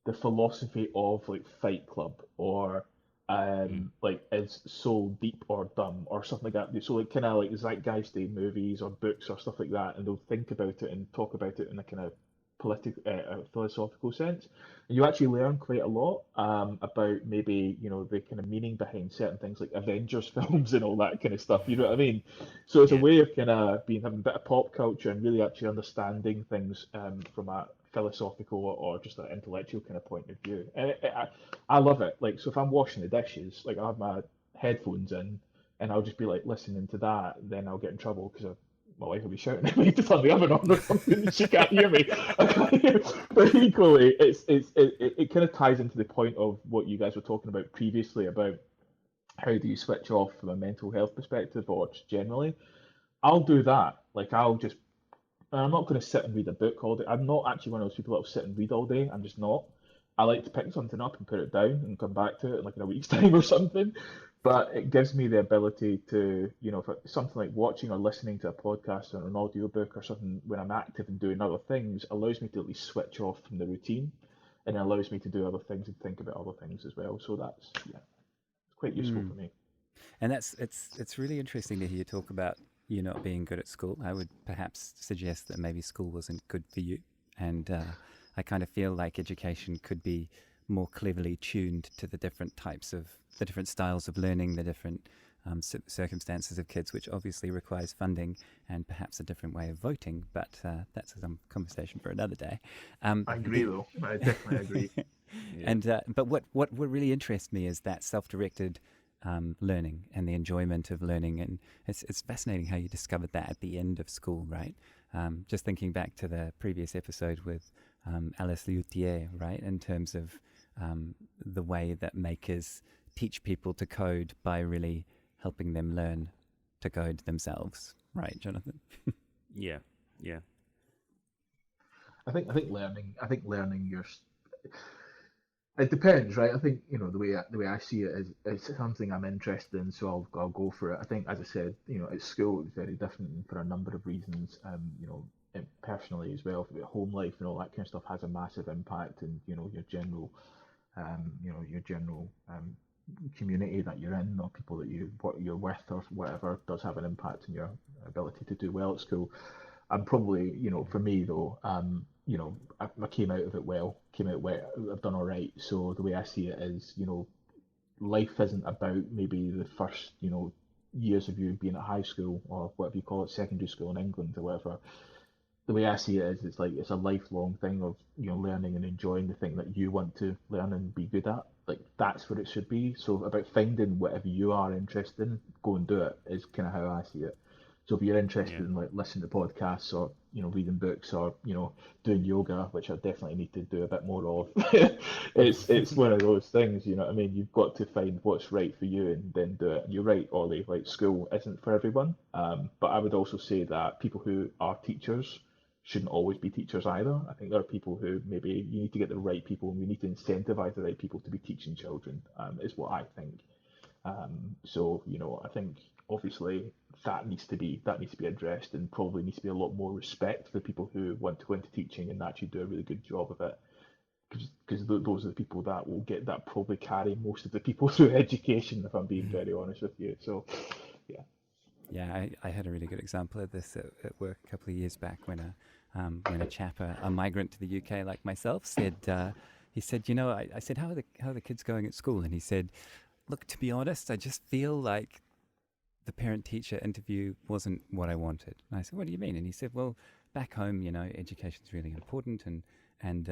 the philosophy of like Fight Club or Mm. like is Soul deep or dumb or something like that. So like kind of like zeitgeisty movies or books or stuff like that, and they'll think about it and talk about it in a kind of political, philosophical sense. And you actually learn quite a lot about maybe the kind of meaning behind certain things like Avengers films and all that kind of stuff. You know what I mean? So it's a Yeah. way of kind of being having a bit of pop culture and really actually understanding things from a philosophical or just an intellectual kind of point of view. And I love it. Like, so if I'm washing the dishes, like I have my headphones in and I'll just be like listening to that, then I'll get in trouble because my wife will be shouting at me to turn the oven on or something and she can't hear me. But equally, it kind of ties into the point of what you guys were talking about previously about how do you switch off from a mental health perspective or just generally. I'll do that. Like I'll just I'm not going to sit and read a book all day. I'm not actually one of those people that will sit and read all day. I'm just not. I like to pick something up and put it down and come back to it in like in a week's time or something. But it gives me the ability to, if something like watching or listening to a podcast or an audiobook or something when I'm active and doing other things allows me to at least switch off from the routine and it allows me to do other things and think about other things as well. So that's, yeah, it's quite useful Mm. for me. And it's really interesting to hear you talk about you not being good at school. I would perhaps suggest that maybe school wasn't good for you, and I kind of feel like education could be more cleverly tuned to the different styles of learning, the different circumstances of kids, which obviously requires funding and perhaps a different way of voting. But that's some conversation for another day. I agree, The though. I definitely agree. Yeah. and but what really interests me is that self-directed learning and the enjoyment of learning, and it's fascinating how you discovered that at the end of school, right? Just thinking back to the previous episode with Alice Luthier, right, in terms of the way that makers teach people to code by really helping them learn to code themselves, right, Jonathan? Yeah. Yeah. I think learning your it depends, right? I think the way I see it is it's something I'm interested in, so I'll go for it. I think, as I said, at school it's very different for a number of reasons. And personally as well, for home life and all that kind of stuff has a massive impact, and your general community that you're in, or people that what you're with, or whatever, does have an impact on your ability to do well at school. I'm probably, for me though, I came out of it well, came out well, I've done all right. So the way I see it is, life isn't about maybe the first, years of you being at high school or whatever you call it, secondary school in England or whatever. The way I see it is, it's like it's a lifelong thing of learning and enjoying the thing that you want to learn and be good at. Like that's what it should be. So about finding whatever you are interested in, go and do it is kind of how I see it. So if you're interested Yeah. in like listening to podcasts or reading books or doing yoga, which I definitely need to do a bit more of, it's one of those things. You know what I mean? You've got to find what's right for you and then do it. And you're right, Ollie. Like school isn't for everyone. But I would also say that people who are teachers shouldn't always be teachers either. I think there are people who maybe you need to get the right people, and we need to incentivize the right people to be teaching children. Is what I think. So I think obviously that needs to be addressed, and probably needs to be a lot more respect for the people who want to go into teaching and actually do a really good job of it. Because those are the people that will get that probably carry most of the people through education, if I'm being very honest with you. So yeah. Yeah, I had a really good example of this at work a couple of years back when a chap, a migrant to the UK like myself, said he said, I said, how are the kids going at school? And he said, look, to be honest, I just feel like the parent-teacher interview wasn't what I wanted. And I said, what do you mean? And he said, well, back home, education's really important, and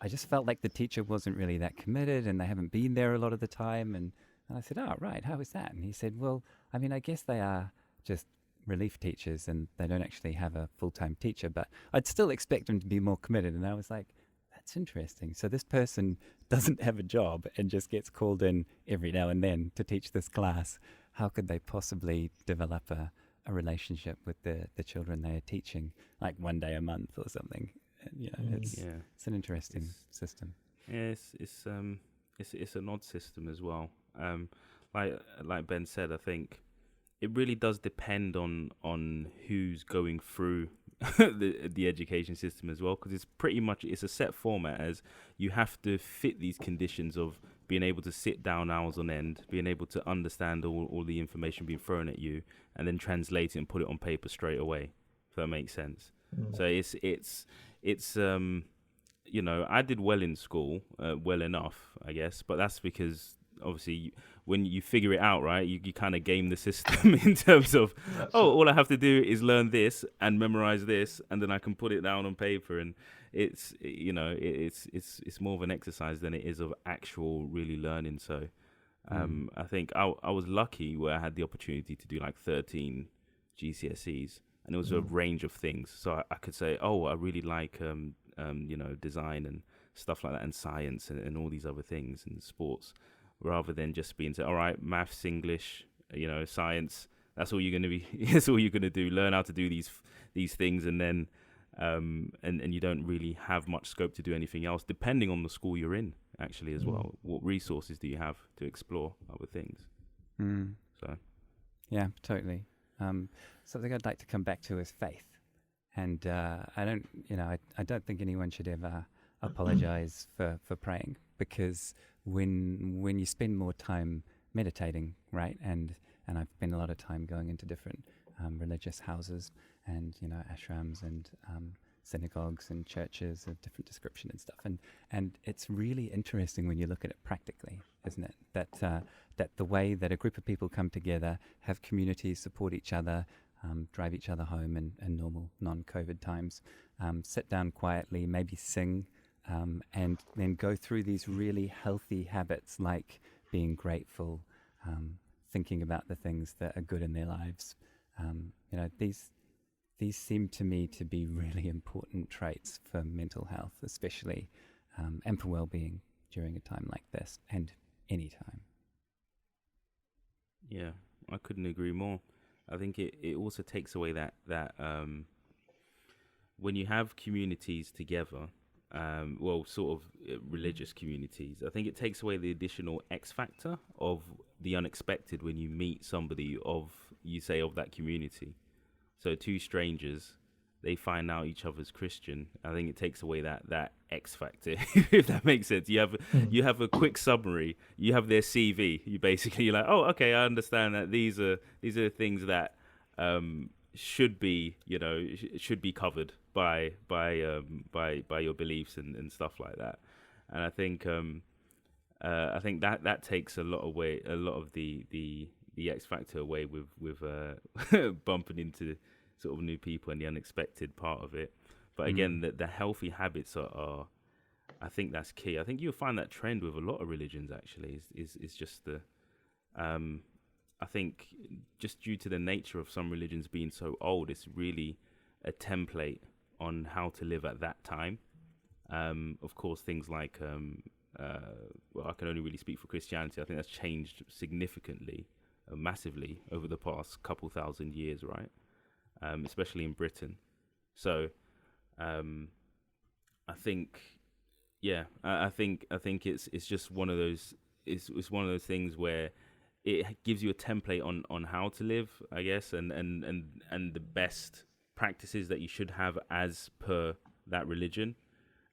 I just felt like the teacher wasn't really that committed, and they haven't been there a lot of the time. And I said, oh, right, how is that? And he said, well, I mean, I guess they are just relief teachers, and they don't actually have a full-time teacher, but I'd still expect them to be more committed. And I was like, that's interesting. So this person doesn't have a job and just gets called in every now and then to teach this class. how could they possibly develop a relationship with the children they are teaching, like one day a month or something? And, it's an interesting system. Yeah, it's an odd system as well. Like Ben said, I think it really does depend on who's going through the education system as well, because it's a set format, as you have to fit these conditions of being able to sit down hours on end, being able to understand all the information being thrown at you, and then translate it and put it on paper straight away, if that makes sense. So it's I did well in school, well enough, I guess, but that's because obviously when you figure it out, right, you kind of game the system in terms of, all I have to do is learn this and memorize this, and then I can put it down on paper, and it's more of an exercise than it is of actual really learning. So I think I was lucky where I had the opportunity to do like 13 GCSEs, and it was a range of things. So I could say, I really like design and stuff like that, and science and all these other things, and sports, rather than just being all right, maths, English, science. That's all you're gonna be. That's all you're gonna do. Learn how to do these things, and then and you don't really have much scope to do anything else, depending on the school you're in, actually, as well. What resources do you have to explore other things? So, yeah, totally. Something I'd like to come back to is faith, and I don't think anyone should ever apologize for praying, because when you spend more time meditating, right, and I've spent a lot of time going into different religious houses and ashrams and synagogues and churches of different description and stuff, and it's really interesting when you look at it practically, isn't it? That the way that a group of people come together, have communities, support each other, drive each other home in normal non-COVID times, sit down quietly, maybe sing, and then go through these really healthy habits like being grateful, thinking about the things that are good in their lives. These seem to me to be really important traits for mental health, especially, and for well-being during a time like this, and any time. Yeah, I couldn't agree more. I think it also takes away that when you have communities together, sort of religious communities, I think it takes away the additional X factor of the unexpected when you meet somebody of that community. So two strangers, they find out each other's Christian. I think it takes away that X factor, if that makes sense. You have a quick summary. You have their CV. You're like, oh, okay, I understand that these are things that should be covered by your beliefs and stuff like that. And I think that takes a lot of the X factor away with bumping into sort of new people and the unexpected part of it. But again, the healthy habits are I think that's key. I think you'll find that trend with a lot of religions, actually, is just the I think just due to the nature of some religions being so old, it's really a template on how to live at that time. Of course, things like I can only really speak for Christianity. I think that's changed significantly, massively over the past couple thousand years, right? Especially in Britain. So, I think it's just one of those. It's one of those things where it gives you a template on how to live, I guess, and the best practices that you should have as per that religion.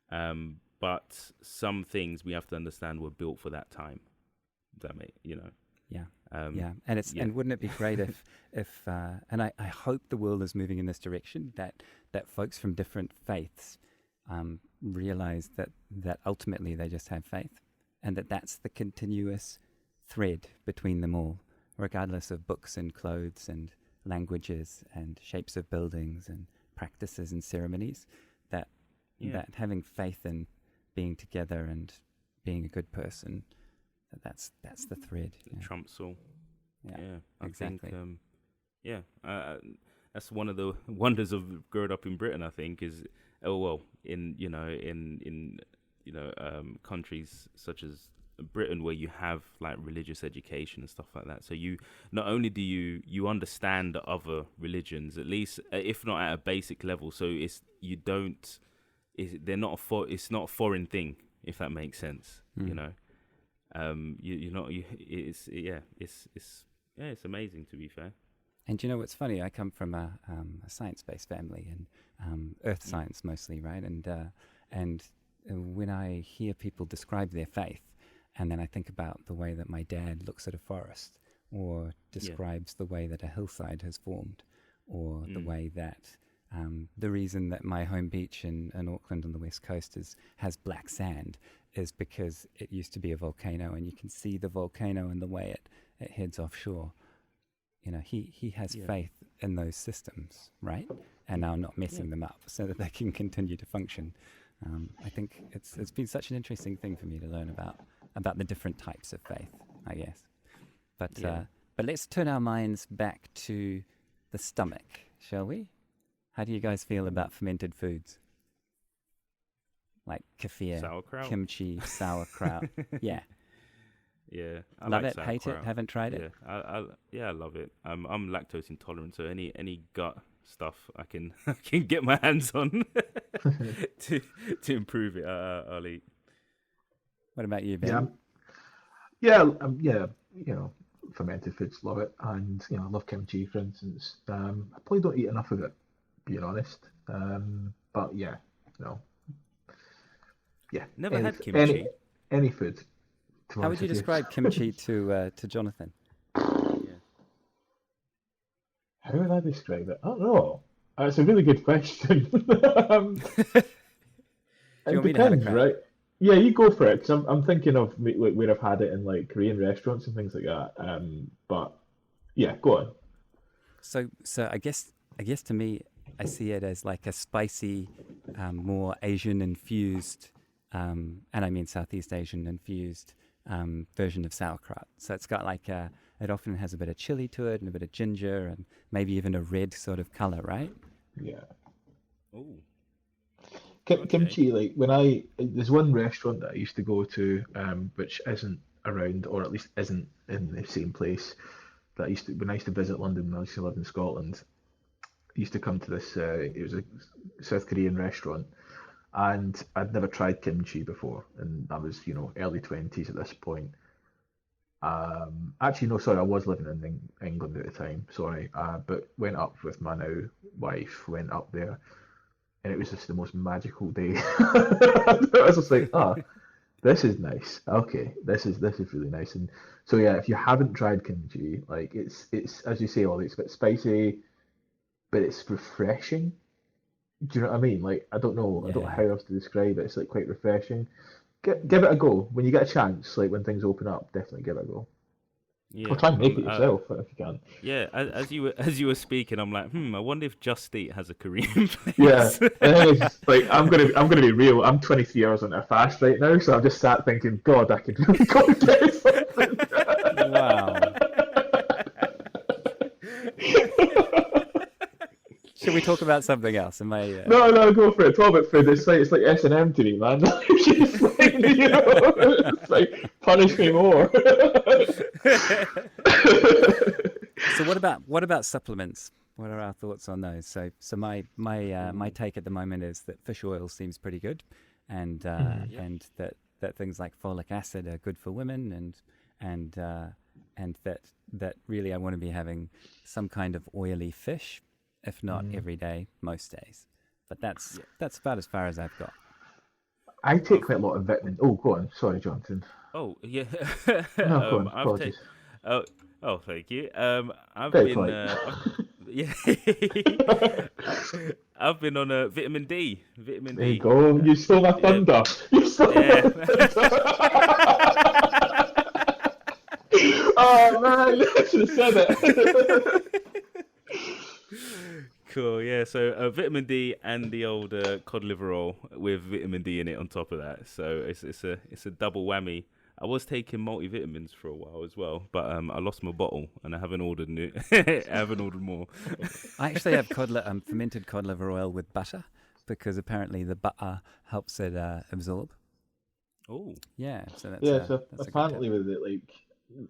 But some things we have to understand were built for that time. Does that make Yeah. And wouldn't it be great if and I hope the world is moving in this direction, that folks from different faiths realize that ultimately they just have faith, and that's the continuous thread between them all, regardless of books and clothes and languages and shapes of buildings and practices and ceremonies, that having faith in being together and being a good person, that's the thread. Trumps all. Yeah, I exactly. think, that's one of the wonders of growing up in Britain, I think, is in countries such as Britain, where you have like religious education and stuff like that. So you not only do you understand the other religions, at least if not at a basic level. So it's not a foreign thing, if that makes sense. You know, it's amazing, to be fair. And you know what's funny? I come from a science-based family and earth science mostly, right? And when I hear people describe their faith, and then I think about the way that my dad looks at a forest, or describes the way that a hillside has formed, or the way that the reason that my home beach in Auckland on the west coast has black sand is because it used to be a volcano, and you can see the volcano and the way it heads offshore. You know, he has faith in those systems, right? And now not messing them up so that they can continue to function. I think it's been such an interesting thing for me to learn about the different types of faith, I guess. But let's turn our minds back to the stomach, shall we? How do you guys feel about fermented foods? Like kefir, Sauerkraut? kimchi, sauerkraut. Yeah. Yeah, I Love like it, hate it, sauerkraut. haven't tried it. I love it. I'm lactose intolerant, so any gut stuff I can get my hands on to improve it. I'll eat. What about you, Ben? Yeah, you know, fermented foods, love it, and you know, I love kimchi, for instance. I probably don't eat enough of it, being honest. But yeah, you know, Never had kimchi. Any food. How would you describe kimchi to Jonathan? How would I describe it? I don't know. It's a really good question. Do you It want me to have a depends, crack? right? Yeah, you go for it, because I'm thinking of like where I've had it in like Korean restaurants and things like that. But yeah, go on. So I guess to me, I see it as like a spicy, more Asian infused, and I mean Southeast Asian infused version of sauerkraut. So it's got like it often has a bit of chili to it and a bit of ginger and maybe even a red sort of color, right? Yeah. Oh, Kimchi, like there's one restaurant that I used to go to, which isn't around, or at least isn't in the same place that when I used to visit London when I used to live in Scotland. I used to come to this, it was a South Korean restaurant, and I'd never tried kimchi before, and I was, early 20s at this point. Actually, no, sorry, I was living in England at the time, sorry, but went up with my now wife, went up there, and it was just the most magical day. I was just like, this is nice. Okay, this is really nice. And so yeah, if you haven't tried kimchi, like it's as you say, Ollie, it's a bit spicy, but it's refreshing. Do you know what I mean? Like I don't know Yeah. how else to describe it. It's like quite refreshing. Give it a go when you get a chance. Like when things open up, definitely give it a go. yeah. Or try and make it yourself if you can. Yeah, as you were speaking, I'm like, I wonder if Just Eat has a Korean place. Yeah, and it's just, like I'm gonna be real. I'm 23 hours on a fast right now, so I've just sat thinking, God, I could really go and get something. Wow. Should we talk about something else? Am I? No, go for it. Talk about food. It's like S&M to me, man. It's like, it's like punish me more. So what about supplements? What are our thoughts on those? So my take at the moment is that fish oil seems pretty good, and that things like folic acid are good for women, and that really I want to be having some kind of oily fish, if not every day, most days. But that's about as far as I've got. I take quite a lot of vitamin. Oh, go on. Sorry, Jonathan. Oh yeah. No, go on. I've Apologies. Thank you. I've Very been polite. I've been on a vitamin D. Vitamin There D. you go. You stole my thunder. You stole my thunder. Oh man, I should have said it. Cool. Yeah. So vitamin D and the old cod liver oil with vitamin D in it on top of that. So it's a double whammy. I was taking multivitamins for a while as well, but I lost my bottle and I haven't ordered new. I haven't ordered more. I actually have fermented cod liver oil with butter because apparently the butter helps it absorb. Oh, Yeah, so Yeah, so that's a good tip. apparently with it, like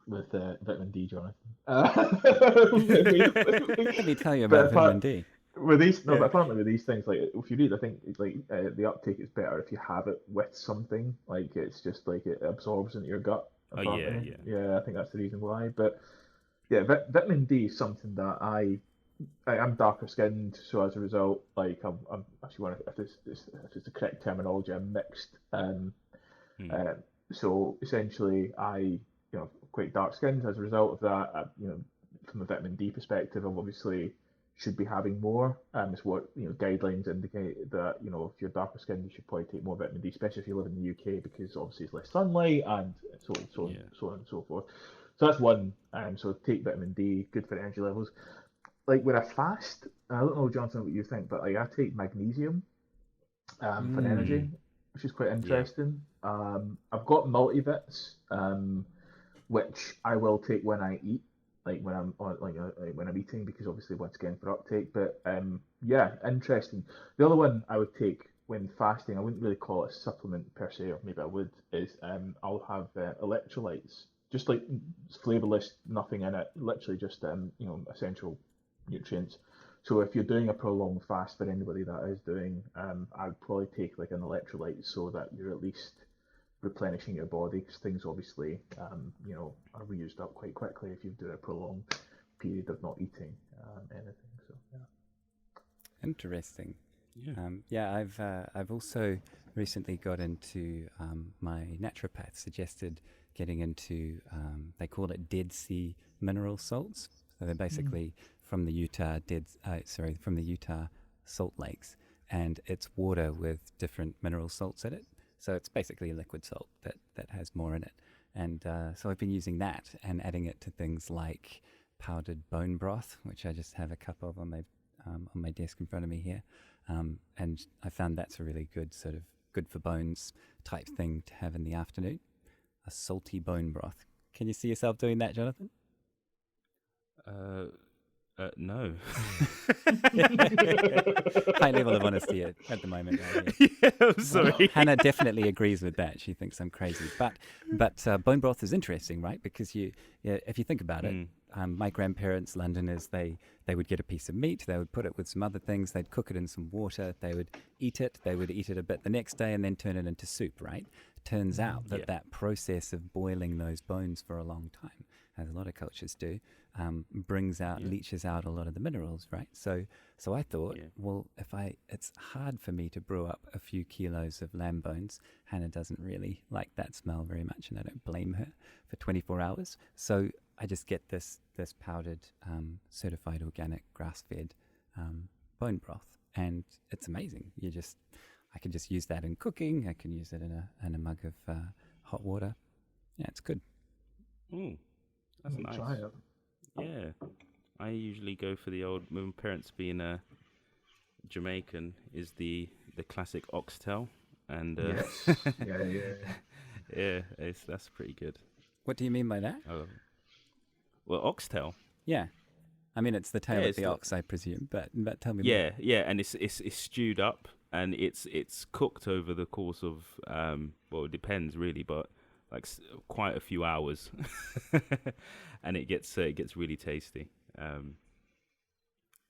with vitamin D, Jonathan. Let me tell you but about vitamin apart, D. with these, no, but yeah. apparently with these things, like if you read, I think like the uptake is better if you have it with something. Like it's just like it absorbs into your gut. Oh, yeah, Apparently, yeah. yeah, I think that's the reason why. But yeah, vitamin D is something that I'm darker skinned, so as a result, like I'm actually one of, if it's the correct terminology, I'm mixed. Hmm. Uh, so essentially, quite dark skinned. As a result of that, from a vitamin D perspective, I obviously should be having more. It's what guidelines indicate that if you're darker skinned, you should probably take more vitamin D, especially if you live in the UK, because obviously it's less sunlight and Yeah. so on and so forth. So that's one. So take vitamin D, good for energy levels. Like when I fast, I don't know, Jonathan, what you think, but like I take magnesium for energy, Mm. which is quite Yeah. interesting. I've got multivits, which I will take when I eat, like when I'm on, like when I'm eating, because obviously once again for uptake. But yeah, interesting. The other one I would take when fasting, I wouldn't really call it a supplement per se, or maybe I would, is I'll have electrolytes, just like flavorless, nothing in it, literally just essential nutrients. So if you're doing a prolonged fast, for anybody that is doing, I'd probably take like an electrolyte so that you're at least replenishing your body, because things obviously are reused up quite quickly if you do a prolonged period of not eating anything. So yeah. Interesting. Yeah. Yeah, I've also recently got into my naturopath suggested getting into they call it Dead Sea mineral salts. So they're Mm. basically from the from the Utah salt lakes, and it's water with different mineral salts in it. So it's basically liquid salt that has more in it. And so I've been using that and adding it to things like powdered bone broth, which I just have a cup of on my desk in front of me here. And I found that's a really good sort of good for bones type thing to have in the afternoon. A salty bone broth. Can you see yourself doing that, Jonathan? Uh, no. High level of honesty at the moment right here. Yeah, I'm Well, sorry. Hannah definitely agrees with that. She thinks I'm crazy, but bone broth is interesting, right? Because if you think about it, Mm. my grandparents, Londoners, they would get a piece of meat, they would put it with some other things, they'd cook it in some water, they would eat it a bit the next day, and then turn it into soup, right? Turns out Yeah. that process of boiling those bones for a long time, as a lot of cultures do, Yeah. leaches out a lot of the minerals, right? So I thought, Yeah. well, it's hard for me to brew up a few kilos of lamb bones. Hannah doesn't really like that smell very much, and I don't blame her for 24 hours. So I just get this powdered, certified organic, grass-fed bone broth, and it's amazing. I can just use that in cooking. I can use it in a mug of hot water. Yeah, it's good. Mm. That's Might try nice. it. Yeah. I usually go for the old. My parents being Jamaican is the classic oxtail, and Yes. Yeah, yeah. yeah, that's pretty good. What do you mean by that? Oh, well, oxtail. Yeah, I mean it's the Yeah, tail of the ox, I presume. But tell me more. yeah, and it's stewed up, and it's cooked over the course of well, it depends really, but like quite a few hours, and it gets really tasty.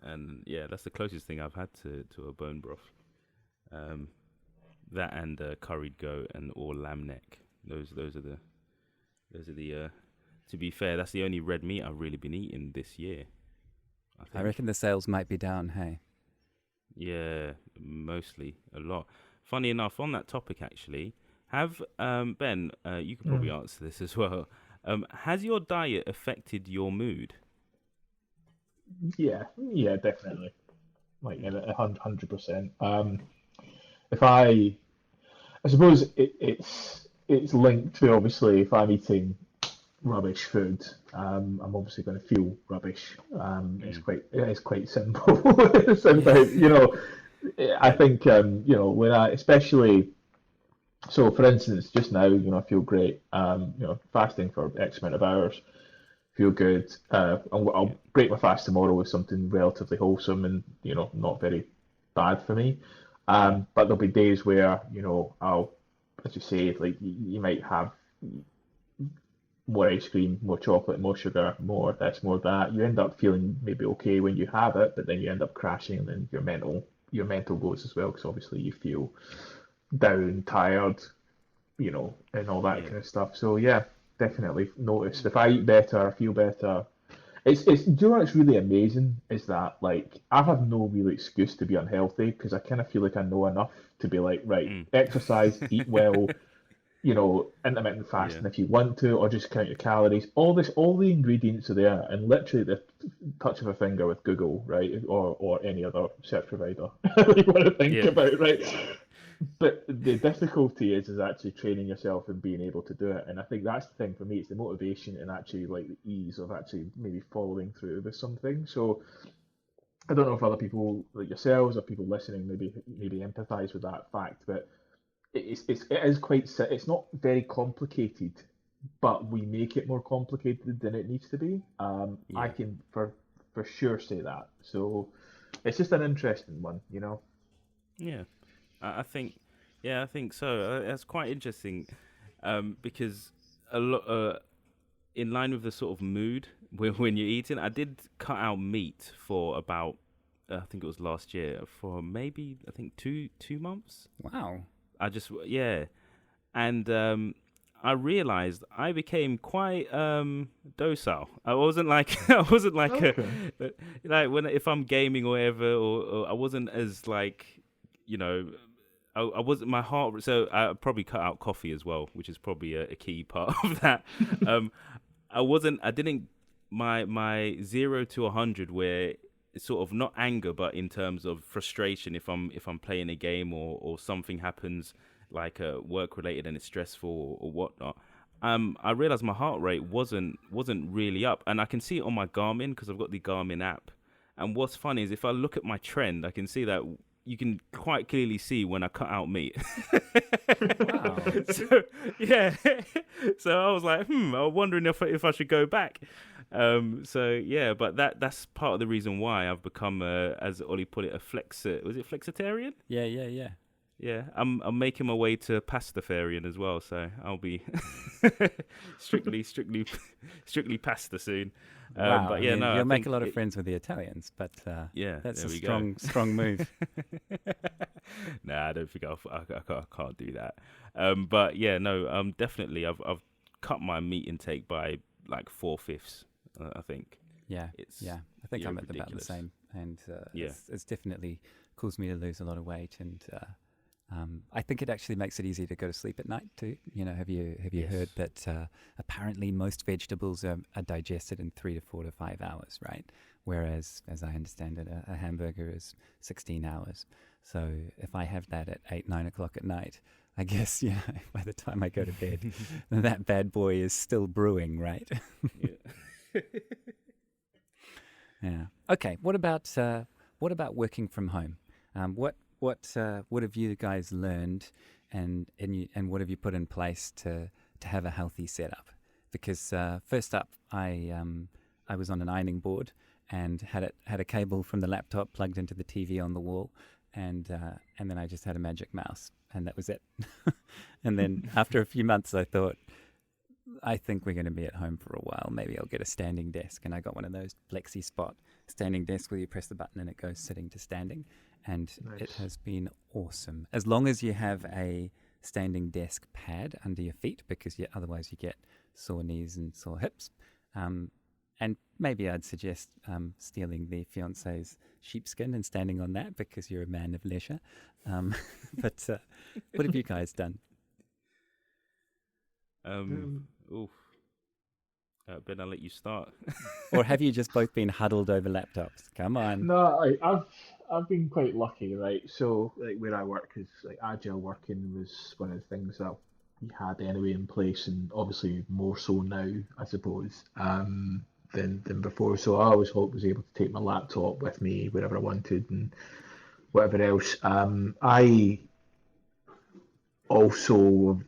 And yeah, that's the closest thing I've had to a bone broth. Um, that and curried goat and or lamb neck. Those are the. To be fair, that's the only red meat I've really been eating this year. I I think. reckon the sales might be down. Hey, Yeah, mostly a lot. Funny enough, on that topic actually, have Ben, you could probably Mm. answer this as well. Has your diet affected your mood? Yeah, yeah, definitely. Like Mm. 100%. If I suppose it's linked to, obviously, if I'm eating rubbish food, I'm obviously going to feel rubbish. Mm. It's quite simple. It's about, yes, I Yeah. think when I especially so for instance, just now, I feel great. Fasting for X amount of hours, feel good. I'll Yeah. break my fast tomorrow with something relatively wholesome and not very bad for me. Yeah. But there'll be days where I'll as you say, like you might have more ice cream, more chocolate, more sugar, more this, more that. You end up feeling maybe okay when you have it, but then you end up crashing, and then your mental goes as well, because obviously you feel down, tired, and all that Yeah. kind of stuff. So yeah, definitely noticed if I eat better, I feel better. It's do you know what's really amazing is that like I've had no real excuse to be unhealthy because I kind of feel like I know enough to be like, right, Mm. exercise, eat well, intermittent Yeah. fasting if you want to, or just count your calories. All the ingredients are there, and literally the touch of a finger with Google, right, or any other search provider you want to think Yeah. about, right? But the difficulty is actually training yourself and being able to do it. And I think that's the thing for me. It's the motivation and actually like the ease of actually maybe following through with something. So I don't know if other people like yourselves or people listening maybe empathize with that fact, but it is quite it's not very complicated, but we make it more complicated than it needs to be. I Yeah. can for sure say that. So it's just an interesting one. Yeah. I think, yeah, I think so. That's quite interesting, because a lot, in line with the sort of mood when you're eating, I did cut out meat for about, I think it was last year, for maybe I think two months. Wow. I just, yeah, and I realized I became quite docile. I wasn't like I wasn't like Okay. like when if I'm gaming or whatever, or I wasn't as like, you know. I wasn't my heart. So I probably cut out coffee as well, which is probably a key part of that. Um, I wasn't. I didn't. My 0 to 100, where it's sort of not anger, but in terms of frustration. If I'm playing a game or something happens like work related and it's stressful or whatnot. I realized my heart rate wasn't really up, and I can see it on my Garmin because I've got the Garmin app. And what's funny is if I look at my trend, I can see that you can quite clearly see when I cut out meat. Wow. So yeah, so I was like, I was wondering if I should go back. So yeah, but that's part of the reason why I've become, as Ollie put it, was it Flexitarian? Yeah, yeah, yeah. Yeah, I'm making my way to pastafarian as well, so I'll be strictly pasta soon. Wow. But yeah, no, I you'll make think a lot of friends with the Italians, but yeah, that's there a we go. strong move. Nah, I don't think I can't do that. But yeah, no, definitely I've cut my meat intake by like 4/5. I think Yeah, it's yeah. I think I'm at about the ridiculous. same, and Yeah. it's definitely caused me to lose a lot of weight, and I think it actually makes it easy to go to sleep at night too. Have you Yes. heard that apparently most vegetables are digested in 3 to 4 to 5 hours, right? Whereas, as I understand it, a hamburger is 16 hours. So if I have that at 8, 9 o'clock at night, I guess, by the time I go to bed, that bad boy is still brewing, right? Yeah. Yeah. Okay. What about working from home? What have you guys learned, and what have you put in place to have a healthy setup? Because first up, I was on an ironing board and had a cable from the laptop plugged into the TV on the wall, and then I just had a magic mouse, and that was it. And then after a few months, I thought, I think we're going to be at home for a while. Maybe I'll get a standing desk. And I got one of those Flexi Spot standing desks where you press the button and it goes sitting to standing. And Nice. it has been awesome. As long as you have a standing desk pad under your feet, because otherwise you get sore knees and sore hips. And maybe I'd suggest stealing the fiance's sheepskin and standing on that, because you're a man of leisure. But what have you guys done? Oof. Ben, I'll let you start. Or have you just both been huddled over laptops? Come on. No, I've been quite lucky, right? So like where I work is like agile working was one of the things that we had anyway in place, and obviously more so now, I suppose, than before. So I always was able to take my laptop with me wherever I wanted and whatever else. I also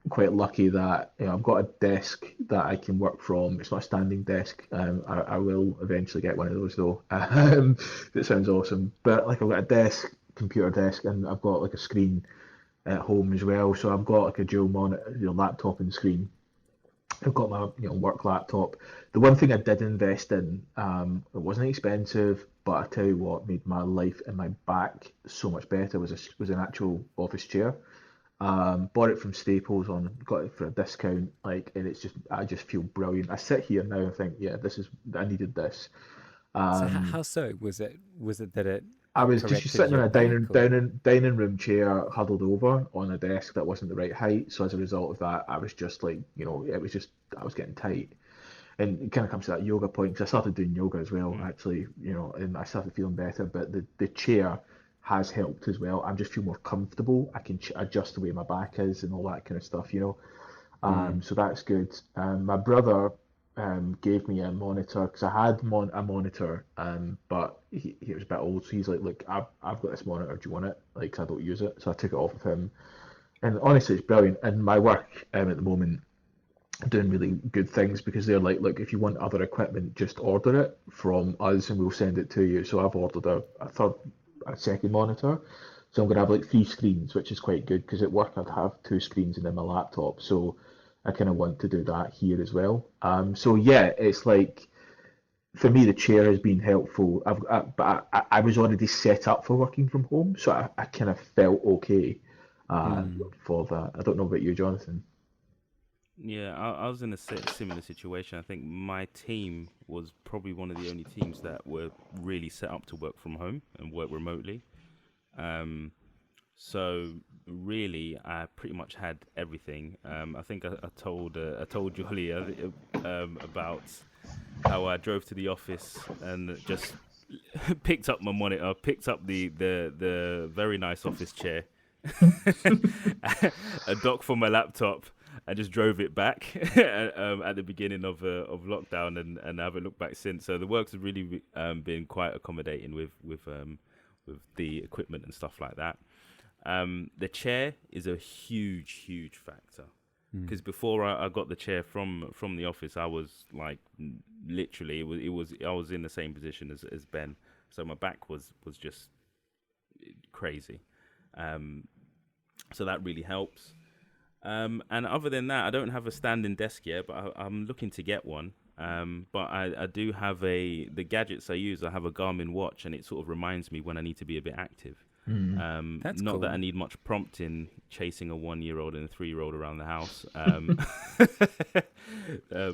quite lucky that I've got a desk that I can work from. It's not a standing desk. I will eventually get one of those though. That sounds awesome. But like I've got a desk, computer desk, and I've got like a screen at home as well. So I've got like a dual monitor, laptop and screen. I've got my work laptop. The one thing I did invest in, it wasn't expensive, but I tell you what made my life and my back so much better was an actual office chair. Bought it from Staples got it for a discount, and I just feel brilliant. I sit here now and think, yeah, I needed this. So Um, how so? Was it that I was just corrected sitting in your a back, or? dining room chair, huddled over on a desk that wasn't the right height. So as a result of that, I was just like, it was just I was getting tight. And it kind of comes to that yoga point because I started doing yoga as well, Mm. actually, and I started feeling better. But the chair has helped as well. I just feel more comfortable. I can adjust the way my back is and all that kind of stuff. Mm. So that's good. My brother gave me a monitor because I had a monitor, but he was a bit old, so he's like, "Look, I've got this monitor. Do you want it? Like, 'cause I don't use it." So I took it off of him, and honestly, it's brilliant. And my work at the moment, I'm doing really good things because they're like, "Look, if you want other equipment, just order it from us, and we'll send it to you." So I've ordered a second monitor. So I'm gonna have like three screens, which is quite good because at work I'd have two screens and then my laptop. So I kind of want to do that here as well. So yeah, it's like for me the chair has been helpful. I was already set up for working from home, so I kind of felt okay Mm. for that. I don't know about you, Jonathan. Yeah, I was in a similar situation. I think my team was probably one of the only teams that were really set up to work from home and work remotely. Um, so really, I pretty much had everything. I think I told Jolly about how I drove to the office and just picked up my monitor, picked up the very nice office chair, a dock for my laptop. I just drove it back at the beginning of lockdown, and I haven't looked back since. So the works have really been quite accommodating with the equipment and stuff like that. The chair is a huge factor Mm. because before I got the chair from the office, I was like literally it was I was in the same position as Ben, so my back was just crazy. Um, so that really helps. And other than that, I don't have a standing desk yet, but I'm looking to get one. But I do have the gadgets I use. I have a Garmin watch, and it sort of reminds me when I need to be a bit active. Mm. That's Not that I cool. need much prompting chasing a 1-year-old and a 3-year-old around the house.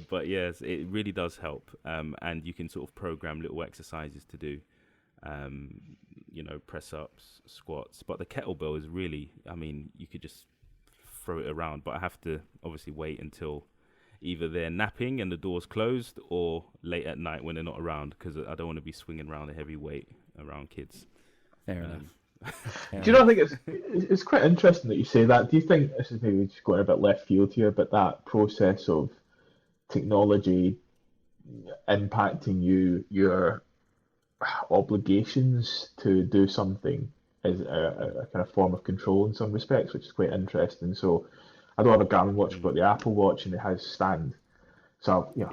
But yes, it really does help. And you can sort of program little exercises to do. Um, press ups, squats. But the kettlebell is really, I mean, you could just throw it around, but I have to obviously wait until either they're napping and the door's closed or late at night when they're not around because I don't want to be swinging around a heavy weight around kids. Fair Um, enough. Fair Do you not enough. think it's quite interesting that you say that? Do you think this is maybe just going a bit left field here, but that process of technology impacting your obligations to do something is a kind of form of control in some respects, which is quite interesting. So I don't have a Garmin watch, mm, but the Apple Watch and it has stand. So yeah,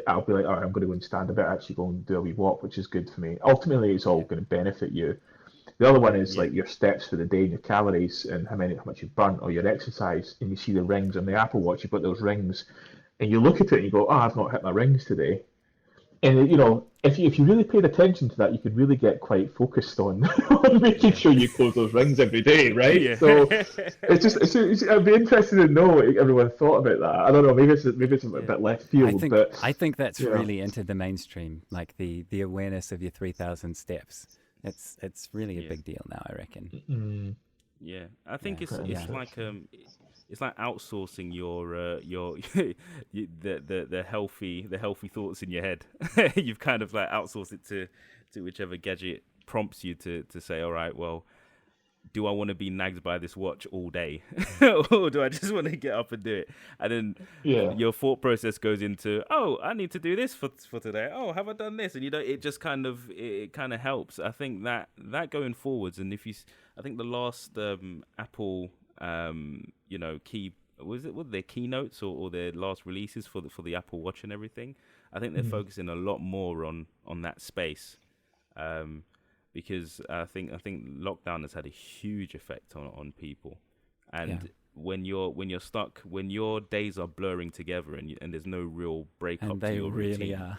I'll be like, all right, I'm going to go and stand a bit, actually go and do a wee walk, which is good for me. Ultimately, it's all Yeah. going to benefit you. The other one is yeah, like your steps for the day and your calories and how much you've burnt or your exercise. And you see the rings on the Apple Watch. You've got those rings, and you look at it and you go, "Oh, I've not hit my rings today." And if you really paid attention to that, you could really get quite focused on, on making yeah, sure you close those rings every day, right? yeah, So I'd be interested to know what everyone thought about that. I don't know, maybe it's a yeah. bit left I field, think but I think that's you know, really entered the mainstream, like the awareness of your 3,000 steps. It's really a Yeah. big deal now, I reckon. mm, Yeah, I Yeah. think it's quite it's Yeah. like interesting. it's like outsourcing your the healthy thoughts in your head. You've kind of like outsourced it to whichever gadget prompts you to say, all right, well, do I want to be nagged by this watch all day, or do I just want to get up and do it? And then Yeah. your thought process goes into, oh, I need to do this for today. Oh, have I done this? And it just kind of it kind of helps. I think that going forwards, and I think the last Apple key was their keynotes or their last releases for the Apple Watch and everything. I think they're Mm. focusing a lot more on that space. Um, because I think lockdown has had a huge effect on people And when you're stuck, when your days are blurring together and there's no real break And up to they your really routine. are.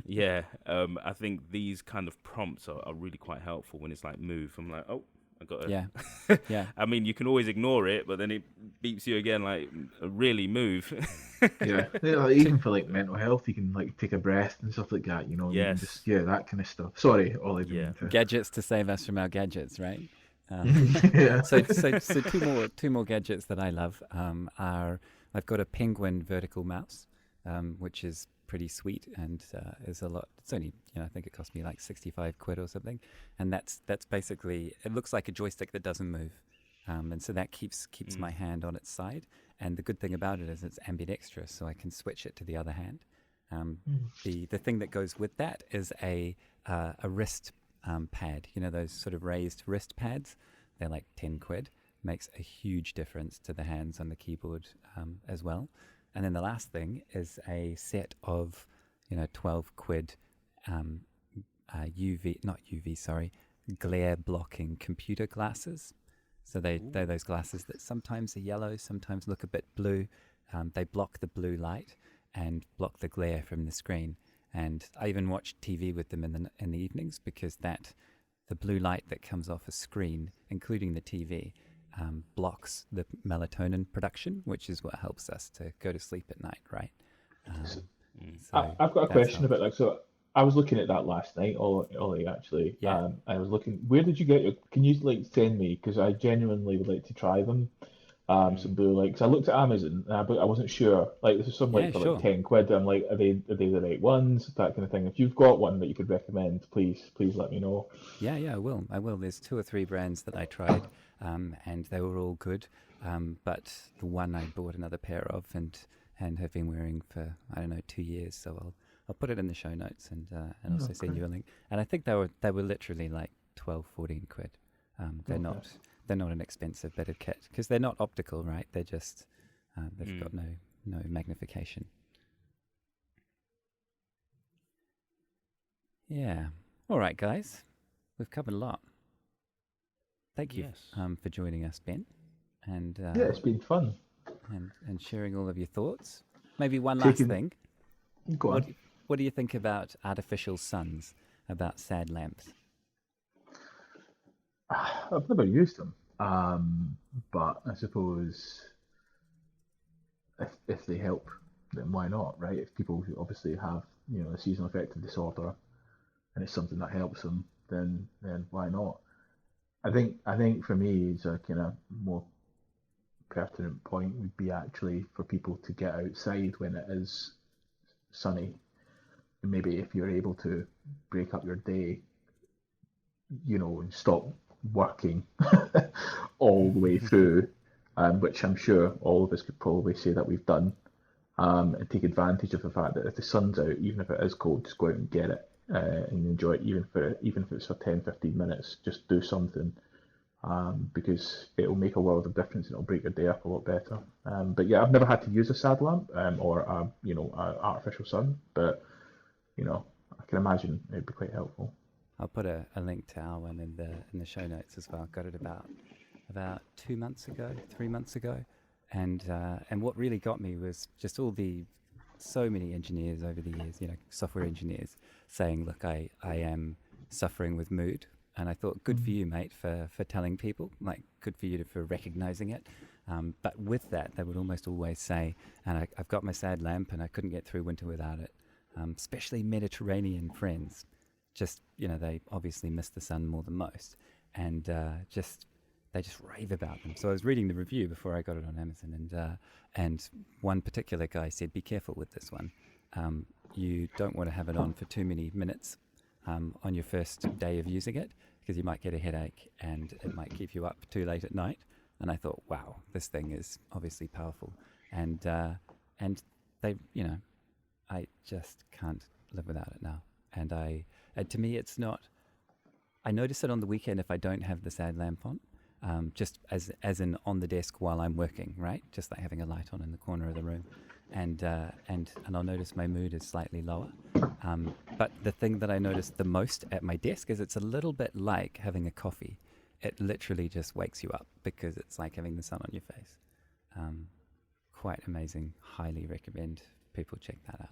Yeah, I think these kind of prompts are really quite helpful when it's like move. I'm like, oh, I got to. Yeah. Yeah. I mean, you can always ignore it, but then it beeps you again, like, really move. Yeah, like, even for like mental health, you can like take a breath and stuff like that. You know, you can just Yes. that kind of stuff. Sorry, Ollie, didn't Yeah. mean to. Gadgets to save us from our gadgets, right? Yeah. So two more gadgets that I love are I've got a penguin vertical mouse, which is pretty sweet and is a lot. It's only I think it cost me like 65 quid or something, and that's basically it looks like a joystick that doesn't move, and so that keeps my hand on its side. And the good thing about it is it's ambidextrous, so I can switch it to the other hand. The thing that goes with that is a wrist pad. You know, those sort of raised wrist pads. They're like 10 quid. Makes a huge difference to the hands on the keyboard as well. And then the last thing is a set of 12 quid glare blocking computer glasses. So they're those glasses that sometimes are yellow, sometimes look a bit blue. They block the blue light and block the glare from the screen. And I even watch TV with them in the evenings because the blue light that comes off a screen, including the TV, blocks the melatonin production, which is what helps us to go to sleep at night, right? So So I've got a that's question helped. about like so. I was looking at that last night, Ollie actually. Yeah. I was looking. Where did you get your? Can you like send me? Because I genuinely would like to try them. Some blue lights. I looked at Amazon, but I wasn't sure. Like, there's some like Yeah, for like sure. 10 quid. I'm like, are they the right ones? That kind of thing. If you've got one that you could recommend, please let me know. Yeah, I will. There's 2 or 3 brands that I tried, and they were all good. But the one I bought another pair of and have been wearing for, I don't know, 2 years. So I'll put it in the show notes and also send Okay. you a link. And I think they were literally like 12, 14 quid. They're Okay. not an expensive bit of kit because they're not optical, right? They're just they've got no magnification. Yeah. All right, guys, we've covered a lot. Thank you Yes. for joining us, Ben, and Yeah, it's been fun. and sharing all of your thoughts. Maybe one last Taking. thing. Go on. What do you think about artificial suns, about sad lamps? I've never used them, but I suppose if they help, then why not, right? If people who obviously have a seasonal affective disorder and it's something that helps them, then why not? I think for me, it's a kind of more pertinent point would be actually for people to get outside when it is sunny. And maybe if you're able to break up your day, and stop working all the way through, which I'm sure all of us could probably say that we've done, and take advantage of the fact that if the sun's out, even if it is cold, just go out and get it and enjoy it, even if it's for 10, 15 minutes, just do something. Because it'll make a world of difference and it'll break your day up a lot better. But yeah, I've never had to use a sad lamp or a artificial sun, but I can imagine it'd be quite helpful. I'll put a link to our one in the show notes as well. Got it about 2 months ago, 3 months ago, and what really got me was just so many engineers over the years, software engineers saying, look, I am suffering with mood. And I thought, good for you, mate, for telling people, like, good for you for recognizing it. But with that, they would almost always say, and I've got my sad lamp and I couldn't get through winter without it. Especially Mediterranean friends. Just, they obviously miss the sun more than most. And they just rave about them. So I was reading the review before I got it on Amazon. And one particular guy said, be careful with this one. You don't want to have it on for too many minutes on your first day of using it, because you might get a headache and it might keep you up too late at night. And I thought, wow, this thing is obviously powerful. And they, I just can't live without it now. And to me, it's not. I notice it on the weekend if I don't have the sad lamp on, just as in on the desk while I'm working, right? Just like having a light on in the corner of the room, and I'll notice my mood is slightly lower. But the thing that I notice the most at my desk is it's a little bit like having a coffee. it literally just wakes you up because it's like having the sun on your face. Quite amazing. Highly recommend people check that out.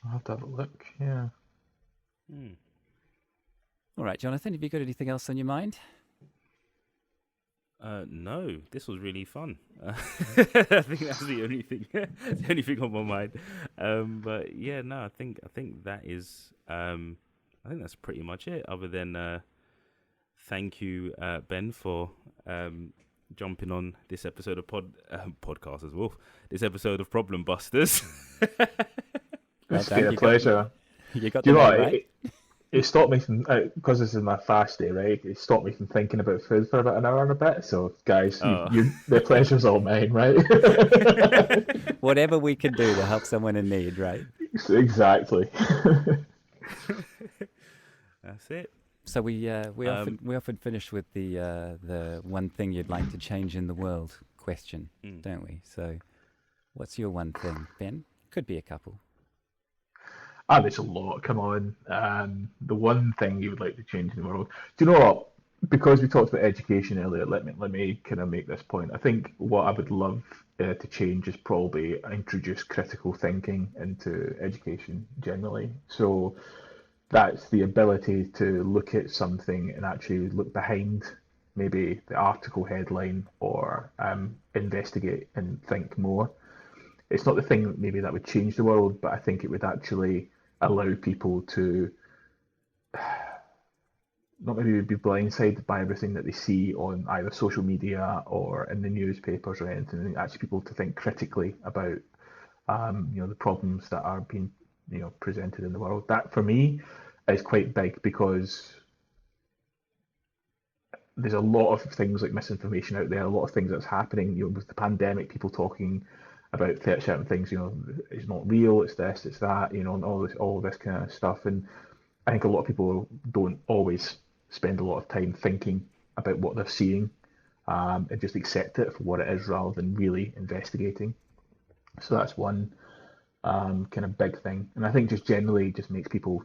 I'll have to have a look. Yeah. All right, Jonathan, have you got anything else on your mind? No, this was really fun. I think that's the only thing, the only thing on my mind. But yeah, no, I think that is, I think that's pretty much it. Other than thank you, Ben, for jumping on this episode of podcast as well. This episode of Problem Busters. It's been a pleasure. You got Do the you know name what? right. It stopped me from, because this is my fast day, right? It stopped me from thinking about food for about an hour and a bit. So, guys, the pleasure's all mine, right? Whatever we can do to help someone in need, right? Exactly. That's it. So we often finish with the one thing you'd like to change in the world question, don't we? So, what's your one thing, Ben? Could be a couple. There's a lot. Come on. The one thing you would like to change in the world. Do you know what? Because we talked about education earlier, let me kind of make this point. I think what I would love to change is probably introduce critical thinking into education generally. So that's the ability to look at something and actually look behind maybe the article headline or investigate and think more. It's not the thing maybe that would change the world, but I think it would actually allow people to not maybe be blindsided by everything that they see on either social media or in the newspapers or anything. Actually, people to think critically about the problems that are being presented in the world. That for me is quite big because there's a lot of things like misinformation out there, a lot of things that's happening. With the pandemic, people talking about certain things, it's not real, it's this, it's that, and all this kind of stuff. And I think a lot of people don't always spend a lot of time thinking about what they're seeing, and just accept it for what it is rather than really investigating. So that's one kind of big thing. And I think just generally just makes people,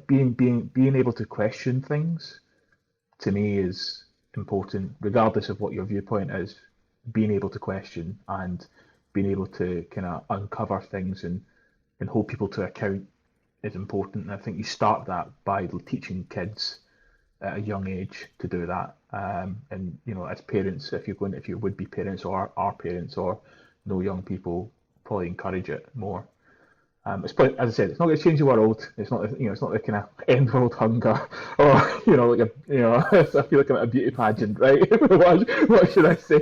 being able to question things to me is important, regardless of what your viewpoint is. Being able to question and being able to kind of uncover things and hold people to account is important. And I think you start that by teaching kids at a young age to do that. And as parents, if you would be parents or are parents or know young people, probably encourage it more. It's probably, as I said, it's not going to change the world. It's not, it's not the kind of end world hunger, or I feel like I'm at a beauty pageant, right? what should I say?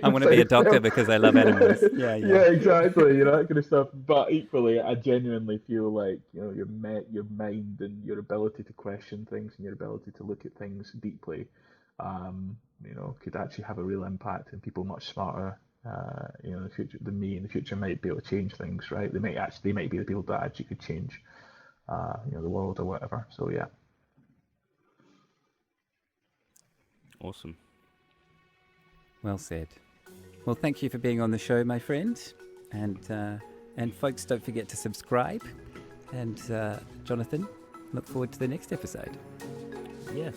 I want to be a doctor because I love animals. Yeah, exactly. That kind of stuff. But equally, I genuinely feel like your mind and your ability to question things and your ability to look at things deeply, could actually have a real impact, and people much smarter. In the future than me in the future might be able to change things, right? They might be the people that actually could change, the world or whatever. So yeah. Awesome. Well said. Well, thank you for being on the show, my friend, and folks, don't forget to subscribe. And Jonathan, look forward to the next episode. Yes.